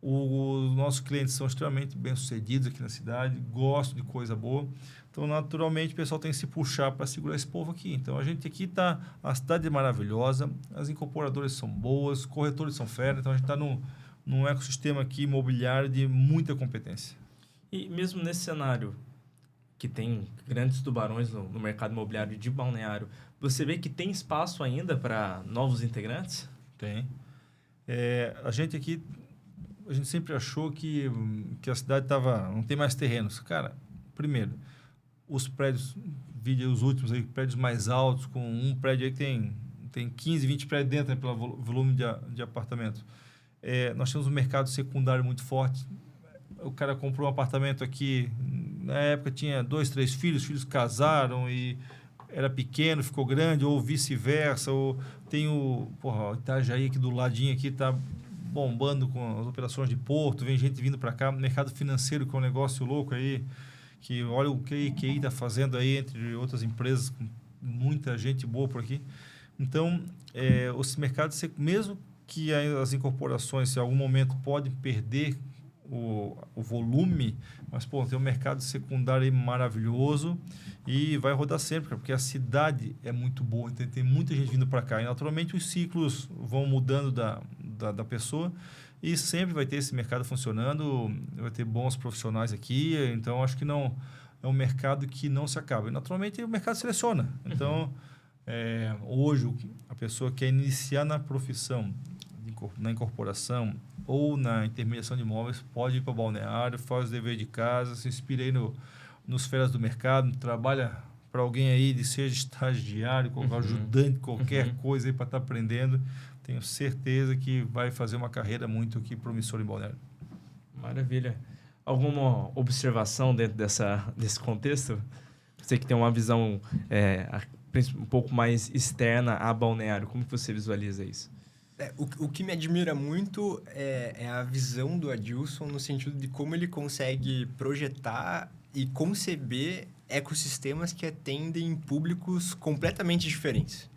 Os nossos clientes são extremamente bem-sucedidos aqui na cidade, gostam de coisa boa. Então, naturalmente, o pessoal tem que se puxar para segurar esse povo aqui. Então, a gente aqui está... A cidade é maravilhosa, as incorporadoras são boas, os corretores são fera. Então, a gente está num ecossistema aqui imobiliário de muita competência. E mesmo nesse cenário, que tem grandes tubarões no mercado imobiliário de Balneário, você vê que tem espaço ainda para novos integrantes? Tem. A gente aqui, a gente sempre achou que a cidade não tem mais terrenos. Cara, primeiro, os prédios, vídeo os últimos aí, prédios mais altos, com um prédio aí que tem 15, 20 prédios dentro, né, pelo volume de apartamento. Nós temos um mercado secundário muito forte. O cara comprou um apartamento aqui, na época tinha 2, 3 filhos, os filhos casaram e era pequeno, ficou grande, ou vice-versa, ou tem o Itajaí aqui do ladinho aqui, tá bombando com as operações de porto, vem gente vindo para cá, mercado financeiro, que é um negócio louco aí, que olha o que a IQI está fazendo aí, entre outras empresas, com muita gente boa por aqui. Então, os mercados, mesmo que as incorporações, em algum momento, podem perder o volume, mas, tem um mercado secundário aí maravilhoso e vai rodar sempre, porque a cidade é muito boa, então tem muita gente vindo para cá. E, naturalmente, os ciclos vão mudando da pessoa e sempre vai ter esse mercado funcionando, vai ter bons profissionais aqui, então acho que não é um mercado que não se acaba. E, naturalmente, o mercado seleciona. Então, hoje, a pessoa quer iniciar na profissão, na incorporação ou na intermediação de imóveis, pode ir para o balneário, faz o dever de casa, se inspira aí nos férias do mercado, trabalha para alguém aí, seja estagiário, ajudante, qualquer coisa aí para estar aprendendo. Tenho certeza que vai fazer uma carreira muito aqui promissora em Balneário. Maravilha. Alguma observação dentro desse contexto? Você que tem uma visão um pouco mais externa a Balneário, como que você visualiza isso? O que me admira muito é a visão do Adilson no sentido de como ele consegue projetar e conceber ecossistemas que atendem públicos completamente diferentes.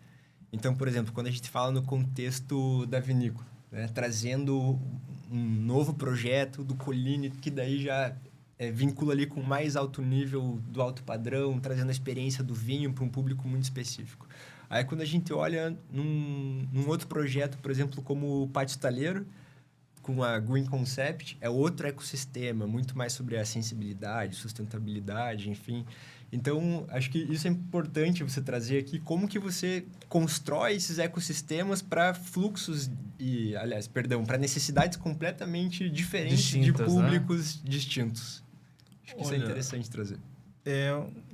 Então, por exemplo, quando a gente fala no contexto da vinícola, né, trazendo um novo projeto do Colline, que daí já vincula ali com mais alto nível do alto padrão, trazendo a experiência do vinho para um público muito específico. Aí, quando a gente olha num outro projeto, por exemplo, como o Pátio Estaleiro, com a Green Concept, é outro ecossistema, muito mais sobre a sensibilidade, sustentabilidade, enfim. Então, acho que isso é importante você trazer aqui, como que você constrói esses ecossistemas para fluxos para necessidades completamente diferentes distintas, de públicos distintos. Acho que isso é interessante trazer.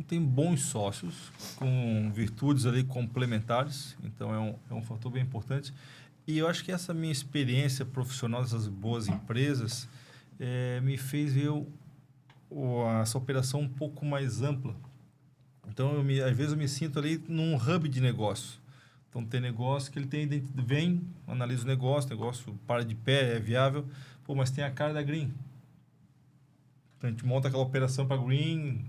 Tem bons sócios com virtudes ali complementares, então é um fator bem importante. E eu acho que essa minha experiência profissional dessas boas empresas me fez ver essa operação um pouco mais ampla. Então, às vezes eu me sinto ali num hub de negócio. Então, tem negócio que ele vem, analisa o negócio para de pé, é viável, mas tem a cara da Green. Então, a gente monta aquela operação para Green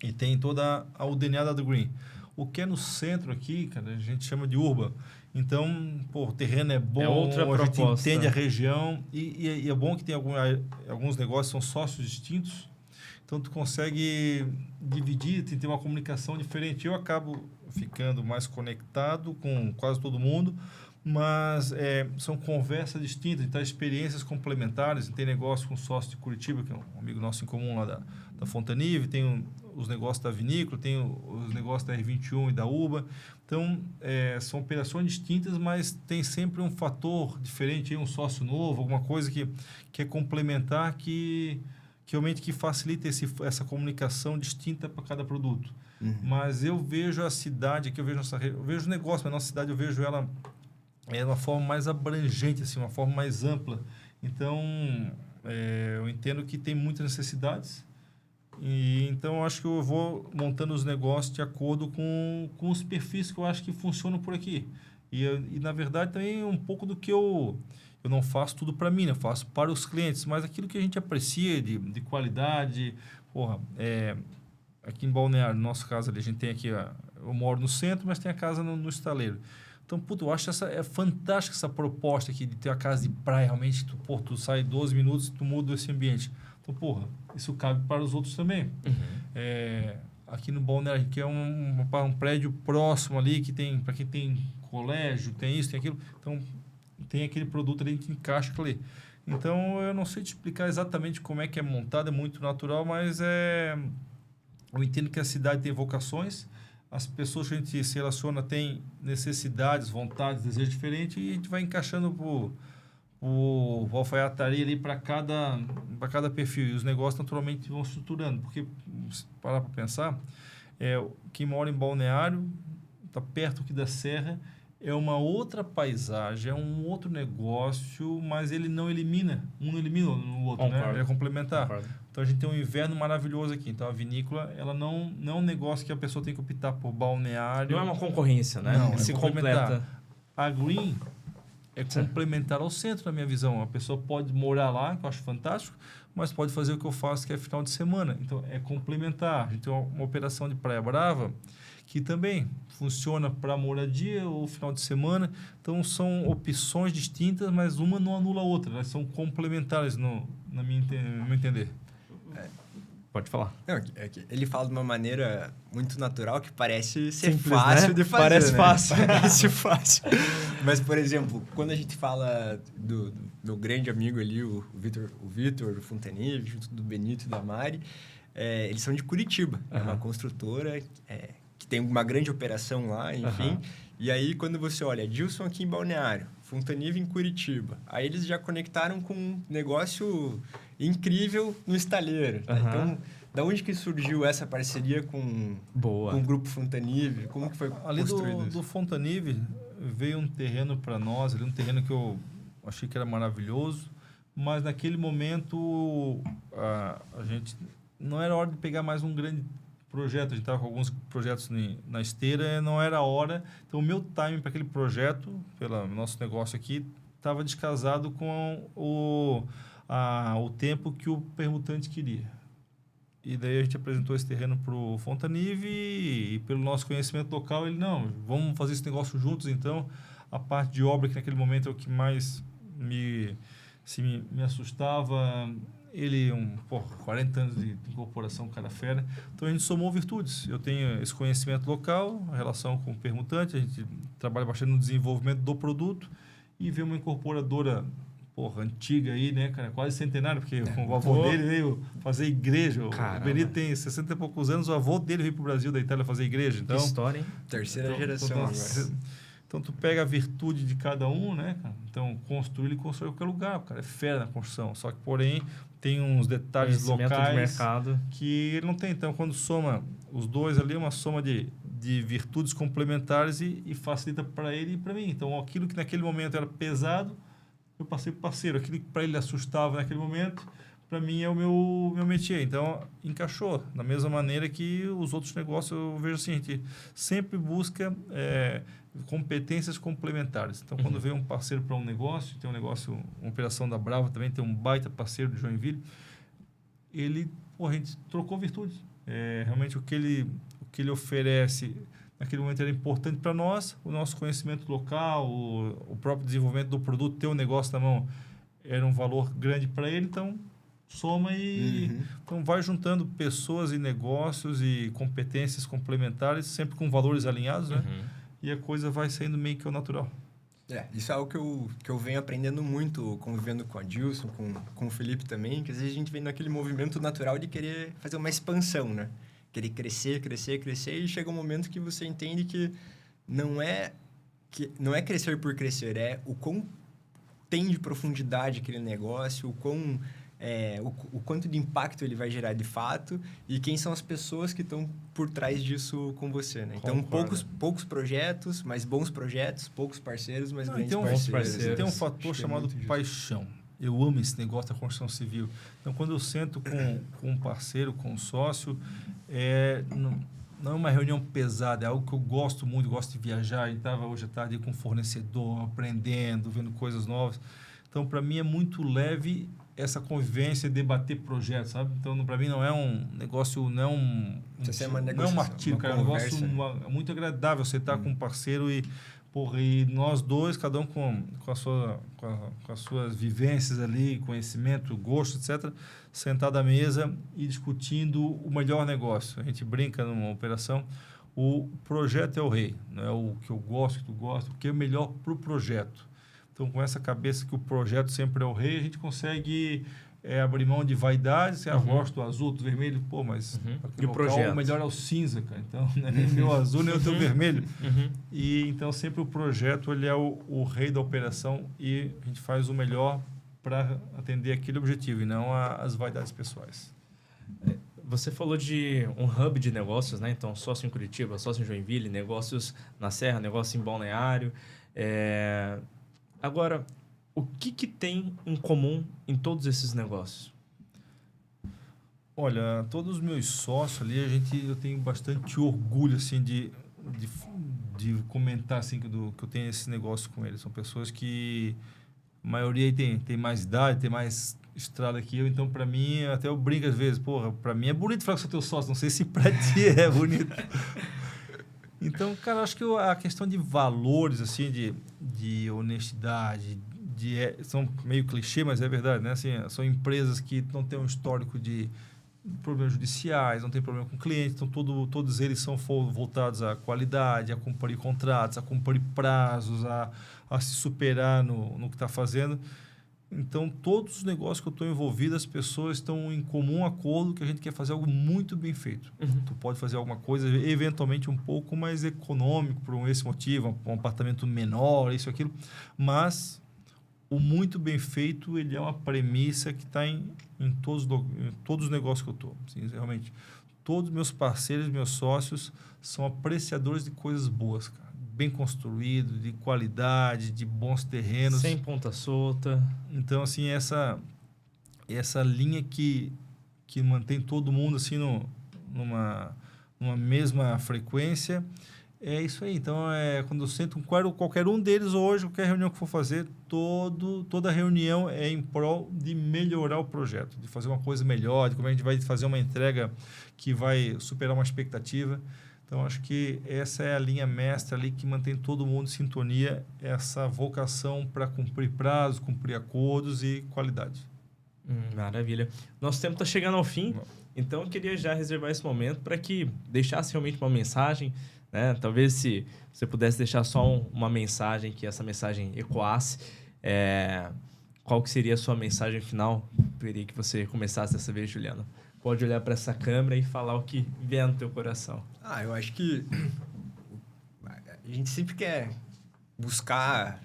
e tem toda o DNA da Green. O que é no centro aqui, cara, a gente chama de urban. Então, o terreno é bom, outra proposta. A gente entende a região e é bom que tem alguns negócios que são sócios distintos. Então, tu consegue dividir, tem uma comunicação diferente. Eu acabo ficando mais conectado com quase todo mundo, mas são conversas distintas, então experiências complementares. Tem negócio com sócio de Curitiba, que é um amigo nosso em comum lá da Fontanive, tem os negócios da Vinícola, tem os negócios da R21 e da UBA. Então, são operações distintas, mas tem sempre um fator diferente, um sócio novo, alguma coisa que é complementar, que realmente que facilita essa comunicação distinta para cada produto. Uhum. Mas eu vejo a cidade, eu vejo o negócio, mas a nossa cidade eu vejo ela de uma forma mais abrangente, assim, uma forma mais ampla. Então, eu entendo que tem muitas necessidades, e então eu acho que eu vou montando os negócios de acordo com os perfis que eu acho que funcionam por aqui. E na verdade, também um pouco do que eu não faço tudo para mim, eu faço para os clientes, mas aquilo que a gente aprecia de qualidade. Aqui em Balneário, no nosso caso, a gente tem aqui, eu moro no centro, mas tem a casa no Estaleiro. Então, eu acho fantástica essa proposta aqui de ter a casa de praia, realmente, tu sai 12 minutos e tu muda esse ambiente. Então, isso cabe para os outros também. Uhum. Aqui no Balneário, que é um prédio próximo ali, que tem, para quem tem colégio, tem isso, tem aquilo. Então, tem aquele produto ali que encaixa ali. Então, eu não sei te explicar exatamente como é que é montado, é muito natural, mas eu entendo que a cidade tem vocações, as pessoas que a gente se relaciona têm necessidades, vontades, desejos diferentes, e a gente vai encaixando o alfaiataria ali para cada perfil. E os negócios naturalmente vão estruturando. Porque, se parar para pensar, quem mora em Balneário, está perto aqui da Serra, é uma outra paisagem, é um outro negócio, mas ele não elimina, um não elimina o outro, né? Ele é complementar. Concordo. Então, a gente tem um inverno maravilhoso aqui. Então, a vinícola, ela não é um negócio que a pessoa tem que optar por Balneário. Não é uma concorrência, né? Não, se completa. A Green é complementar ao centro, na minha visão. A pessoa pode morar lá, que eu acho fantástico, mas pode fazer o que eu faço, que é final de semana. Então, é complementar. A gente tem uma operação de Praia Brava, que também funciona para moradia ou final de semana. Então, são opções distintas, mas uma não anula a outra. Elas são complementares, no meu entender. Pode falar. Não, ele fala de uma maneira muito natural que parece ser simples, fácil, né? De fazer. Parece fácil. Parece fácil. Mas, por exemplo, quando a gente fala do meu grande amigo ali, o Vitor Fontanive, junto do Benito e da Mari, eles são de Curitiba. É uma construtora que tem uma grande operação lá, enfim. E aí, quando você olha, Dilson aqui em Balneário, Fontanive em Curitiba, aí eles já conectaram com um negócio incrível no estaleiro. Tá? Então, da onde que surgiu essa parceria com o Grupo Fontanive? Como que foi construído ali do Fontanive veio um terreno para nós, um terreno que eu achei que era maravilhoso, mas naquele momento a gente não era hora de pegar mais um grande projeto. A gente estava com alguns projetos na esteira, não era a hora. Então, o meu timing para aquele projeto, pelo nosso negócio aqui, estava descasado com o tempo que o permutante queria. E daí a gente apresentou esse terreno para o Fontanive e pelo nosso conhecimento local, ele, não, vamos fazer esse negócio juntos. Então, a parte de obra, que naquele momento é o que mais me assustava. Ele, 40 anos de incorporação, cara fera. Então, a gente somou virtudes. Eu tenho esse conhecimento local, a relação com o permutante, a gente trabalha bastante no desenvolvimento do produto e vê uma incorporadora antiga aí, né, cara? Quase centenário, porque o avô dele veio fazer igreja. Caramba. O Benito tem 60 e poucos anos, o avô dele veio para o Brasil da Itália fazer igreja. Então, que história, hein? Terceira geração agora. Então, tu pega a virtude de cada um, né, cara? Então, ele constrói qualquer lugar. O cara é fera na construção. Só que, porém, tem uns detalhes locais de mercado que ele não tem. Então, quando soma os dois ali, é uma soma de virtudes complementares e facilita para ele e para mim. Então, aquilo que naquele momento era pesado, eu passei para o parceiro. Aquilo que para ele assustava naquele momento, para mim é o meu métier. Então, encaixou. Da mesma maneira que os outros negócios, eu vejo assim, a gente sempre busca competências complementares. Então, quando vem um parceiro para um negócio, tem um negócio, uma operação da Brava também, tem um baita parceiro de Joinville, a gente trocou virtudes. Realmente, o que ele oferece naquele momento era importante para nós, o nosso conhecimento local, o próprio desenvolvimento do produto, ter um negócio na mão, era um valor grande para ele, então soma então vai juntando pessoas e negócios e competências complementares, sempre com valores alinhados, né? E a coisa vai saindo meio que ao natural. Isso é algo que eu venho aprendendo muito, convivendo com a Dilson, com o Felipe também, que às vezes a gente vem naquele movimento natural de querer fazer uma expansão, né? Querer crescer, e chega um momento que você entende que não é crescer por crescer, é o quão tem de profundidade aquele negócio, o quanto de impacto ele vai gerar de fato e quem são as pessoas que estão por trás disso com você, né? Então, poucos projetos, mas bons projetos, poucos parceiros, mas grandes parceiros. Tem um fator chamado paixão. Eu amo esse negócio da construção civil. Então, quando eu sento com um parceiro, com um sócio, não é uma reunião pesada, é algo que eu gosto muito, gosto de viajar. Eu estava hoje à tarde com um fornecedor, aprendendo, vendo coisas novas. Então, para mim, é muito leve essa convivência, debater projetos, sabe? Então, para mim, não é um negócio, não é um martírio, cara. É um negócio muito agradável você estar com um parceiro e nós dois, cada um com as suas vivências ali, conhecimento, gosto, etc., sentado à mesa e discutindo o melhor negócio. A gente brinca numa operação, o projeto é o rei, não é o que eu gosto, que tu gosta, o que é melhor para o projeto. Então, com essa cabeça que o projeto sempre é o rei, a gente consegue é abrir mão de vaidade, eu gosto do azul, do vermelho, pô, mas e o projeto? O melhor é o cinza, cara. Então, não é nem meu azul, nem o teu vermelho. E então sempre o projeto, ele é o rei da operação e a gente faz o melhor para atender aquele objetivo e não as vaidades pessoais. Você falou de um hub de negócios, né? Então, sócio em Curitiba, sócio em Joinville, negócios na Serra, negócio em Balneário. Agora, o que tem em comum em todos esses negócios? Olha, todos os meus sócios ali, eu tenho bastante orgulho, assim, de comentar, assim, que eu tenho esse negócio com eles. São pessoas que, a maioria tem mais idade, tem mais estrada que eu, então, para mim, até eu brinco às vezes, porra, para mim é bonito falar que sou teu sócio, não sei se para ti é bonito. Então, cara, acho que a questão de valores, assim, de honestidade, são meio clichê, mas é verdade, né? Assim, são empresas que não têm um histórico de problemas judiciais, não tem problema com clientes, então todos eles são voltados à qualidade, a cumprir contratos, a cumprir prazos, a se superar no que está fazendo. Então, todos os negócios que eu estou envolvido, as pessoas estão em comum acordo que a gente quer fazer algo muito bem feito. Tu pode fazer alguma coisa, eventualmente, um pouco mais econômico, por esse motivo, um apartamento menor, isso, aquilo, mas o muito bem feito, ele é uma premissa que está em todos os negócios que eu estou. Assim, realmente, todos os meus parceiros, meus sócios, são apreciadores de coisas boas, cara. Bem construído, de qualidade, de bons terrenos. Sem ponta solta. Então, assim, essa linha que mantém todo mundo assim numa mesma frequência, é isso aí. Então, quando eu sento com qualquer um deles hoje, qualquer reunião que for fazer, toda reunião é em prol de melhorar o projeto, de fazer uma coisa melhor, de como a gente vai fazer uma entrega que vai superar uma expectativa. Então, acho que essa é a linha mestra ali que mantém todo mundo em sintonia, essa vocação para cumprir prazos, cumprir acordos e qualidade. Maravilha. Nosso tempo está chegando ao fim, então eu queria já reservar esse momento para que deixasse realmente uma mensagem, né? Talvez se você pudesse deixar só uma mensagem, que essa mensagem ecoasse, qual que seria a sua mensagem final? Eu queria que você começasse dessa vez, Juliano. Pode olhar para essa câmera e falar o que vier no teu coração. Eu acho que a gente sempre quer buscar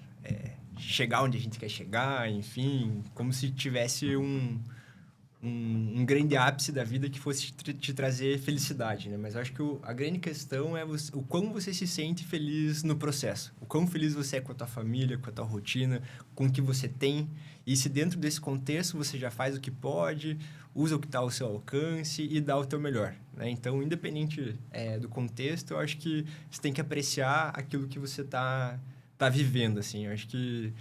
chegar onde a gente quer chegar, enfim, como se tivesse um grande ápice da vida que fosse te trazer felicidade, né? Mas eu acho que a grande questão é o quão você se sente feliz no processo. O quão feliz você é com a tua família, com a tua rotina, com o que você tem. E se dentro desse contexto você já faz o que pode, usa o que está ao seu alcance e dá o teu melhor, né? Então, independente do contexto, eu acho que você tem que apreciar aquilo que você tá vivendo, assim. Eu acho que,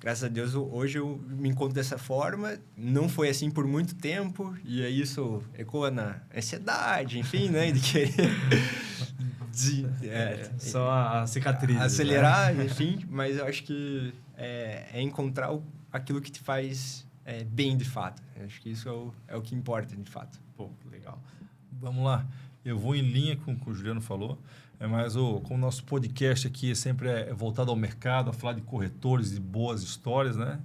graças a Deus, hoje eu me encontro dessa forma. Não foi assim por muito tempo, e aí isso ecoa na ansiedade, enfim, né? De querer só a cicatriz. Acelerar, né? Enfim, mas eu acho que é encontrar aquilo que te faz bem de fato. Eu acho que isso é o que importa, de fato. Pô, legal. Vamos lá. Eu vou em linha com o que o Juliano falou, mas como o nosso podcast aqui sempre é voltado ao mercado, a falar de corretores, de boas histórias, né?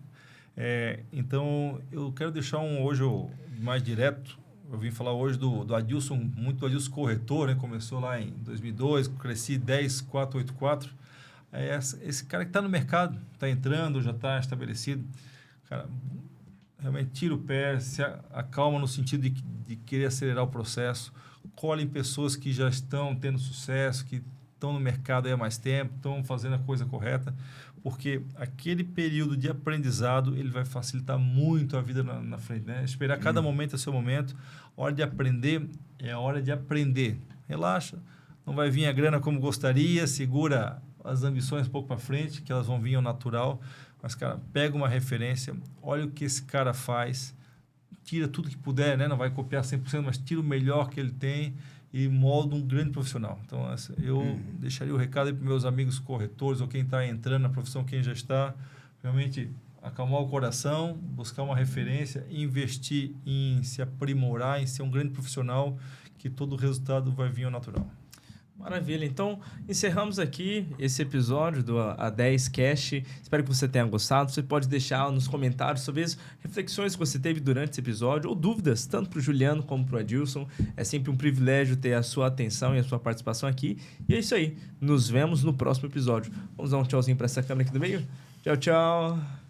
Então, eu quero deixar hoje mais direto. Eu vim falar hoje do Adilson, muito do Adilson Corretor, né? Começou lá em 2002, cresci 10,484. Esse cara que está no mercado, está entrando, já está estabelecido, cara, realmente tira o pé, se acalma no sentido de querer acelerar o processo, colhem pessoas que já estão tendo sucesso, que estão no mercado há mais tempo, estão fazendo a coisa correta, porque aquele período de aprendizado, ele vai facilitar muito a vida na frente, né? Esperar cada momento é seu momento. Hora de aprender é a hora de aprender. Relaxa, não vai vir a grana como gostaria, segura as ambições um pouco para frente, que elas vão vir ao natural. Mas, cara, pega uma referência, olha o que esse cara faz, tira tudo que puder, né? Não vai copiar 100%, mas tira o melhor que ele tem e molda um grande profissional. Então, eu deixaria o recado aí para meus amigos corretores ou quem está entrando na profissão, quem já está, realmente acalmar o coração, buscar uma referência, investir em se aprimorar, em ser um grande profissional, que todo o resultado vai vir ao natural. Maravilha. Então, encerramos aqui esse episódio do A10 Cast. Espero que você tenha gostado. Você pode deixar nos comentários sobre as reflexões que você teve durante esse episódio ou dúvidas, tanto para o Juliano como para o Adilson. É sempre um privilégio ter a sua atenção e a sua participação aqui. E é isso aí. Nos vemos no próximo episódio. Vamos dar um tchauzinho para essa câmera aqui do meio. Tchau, tchau.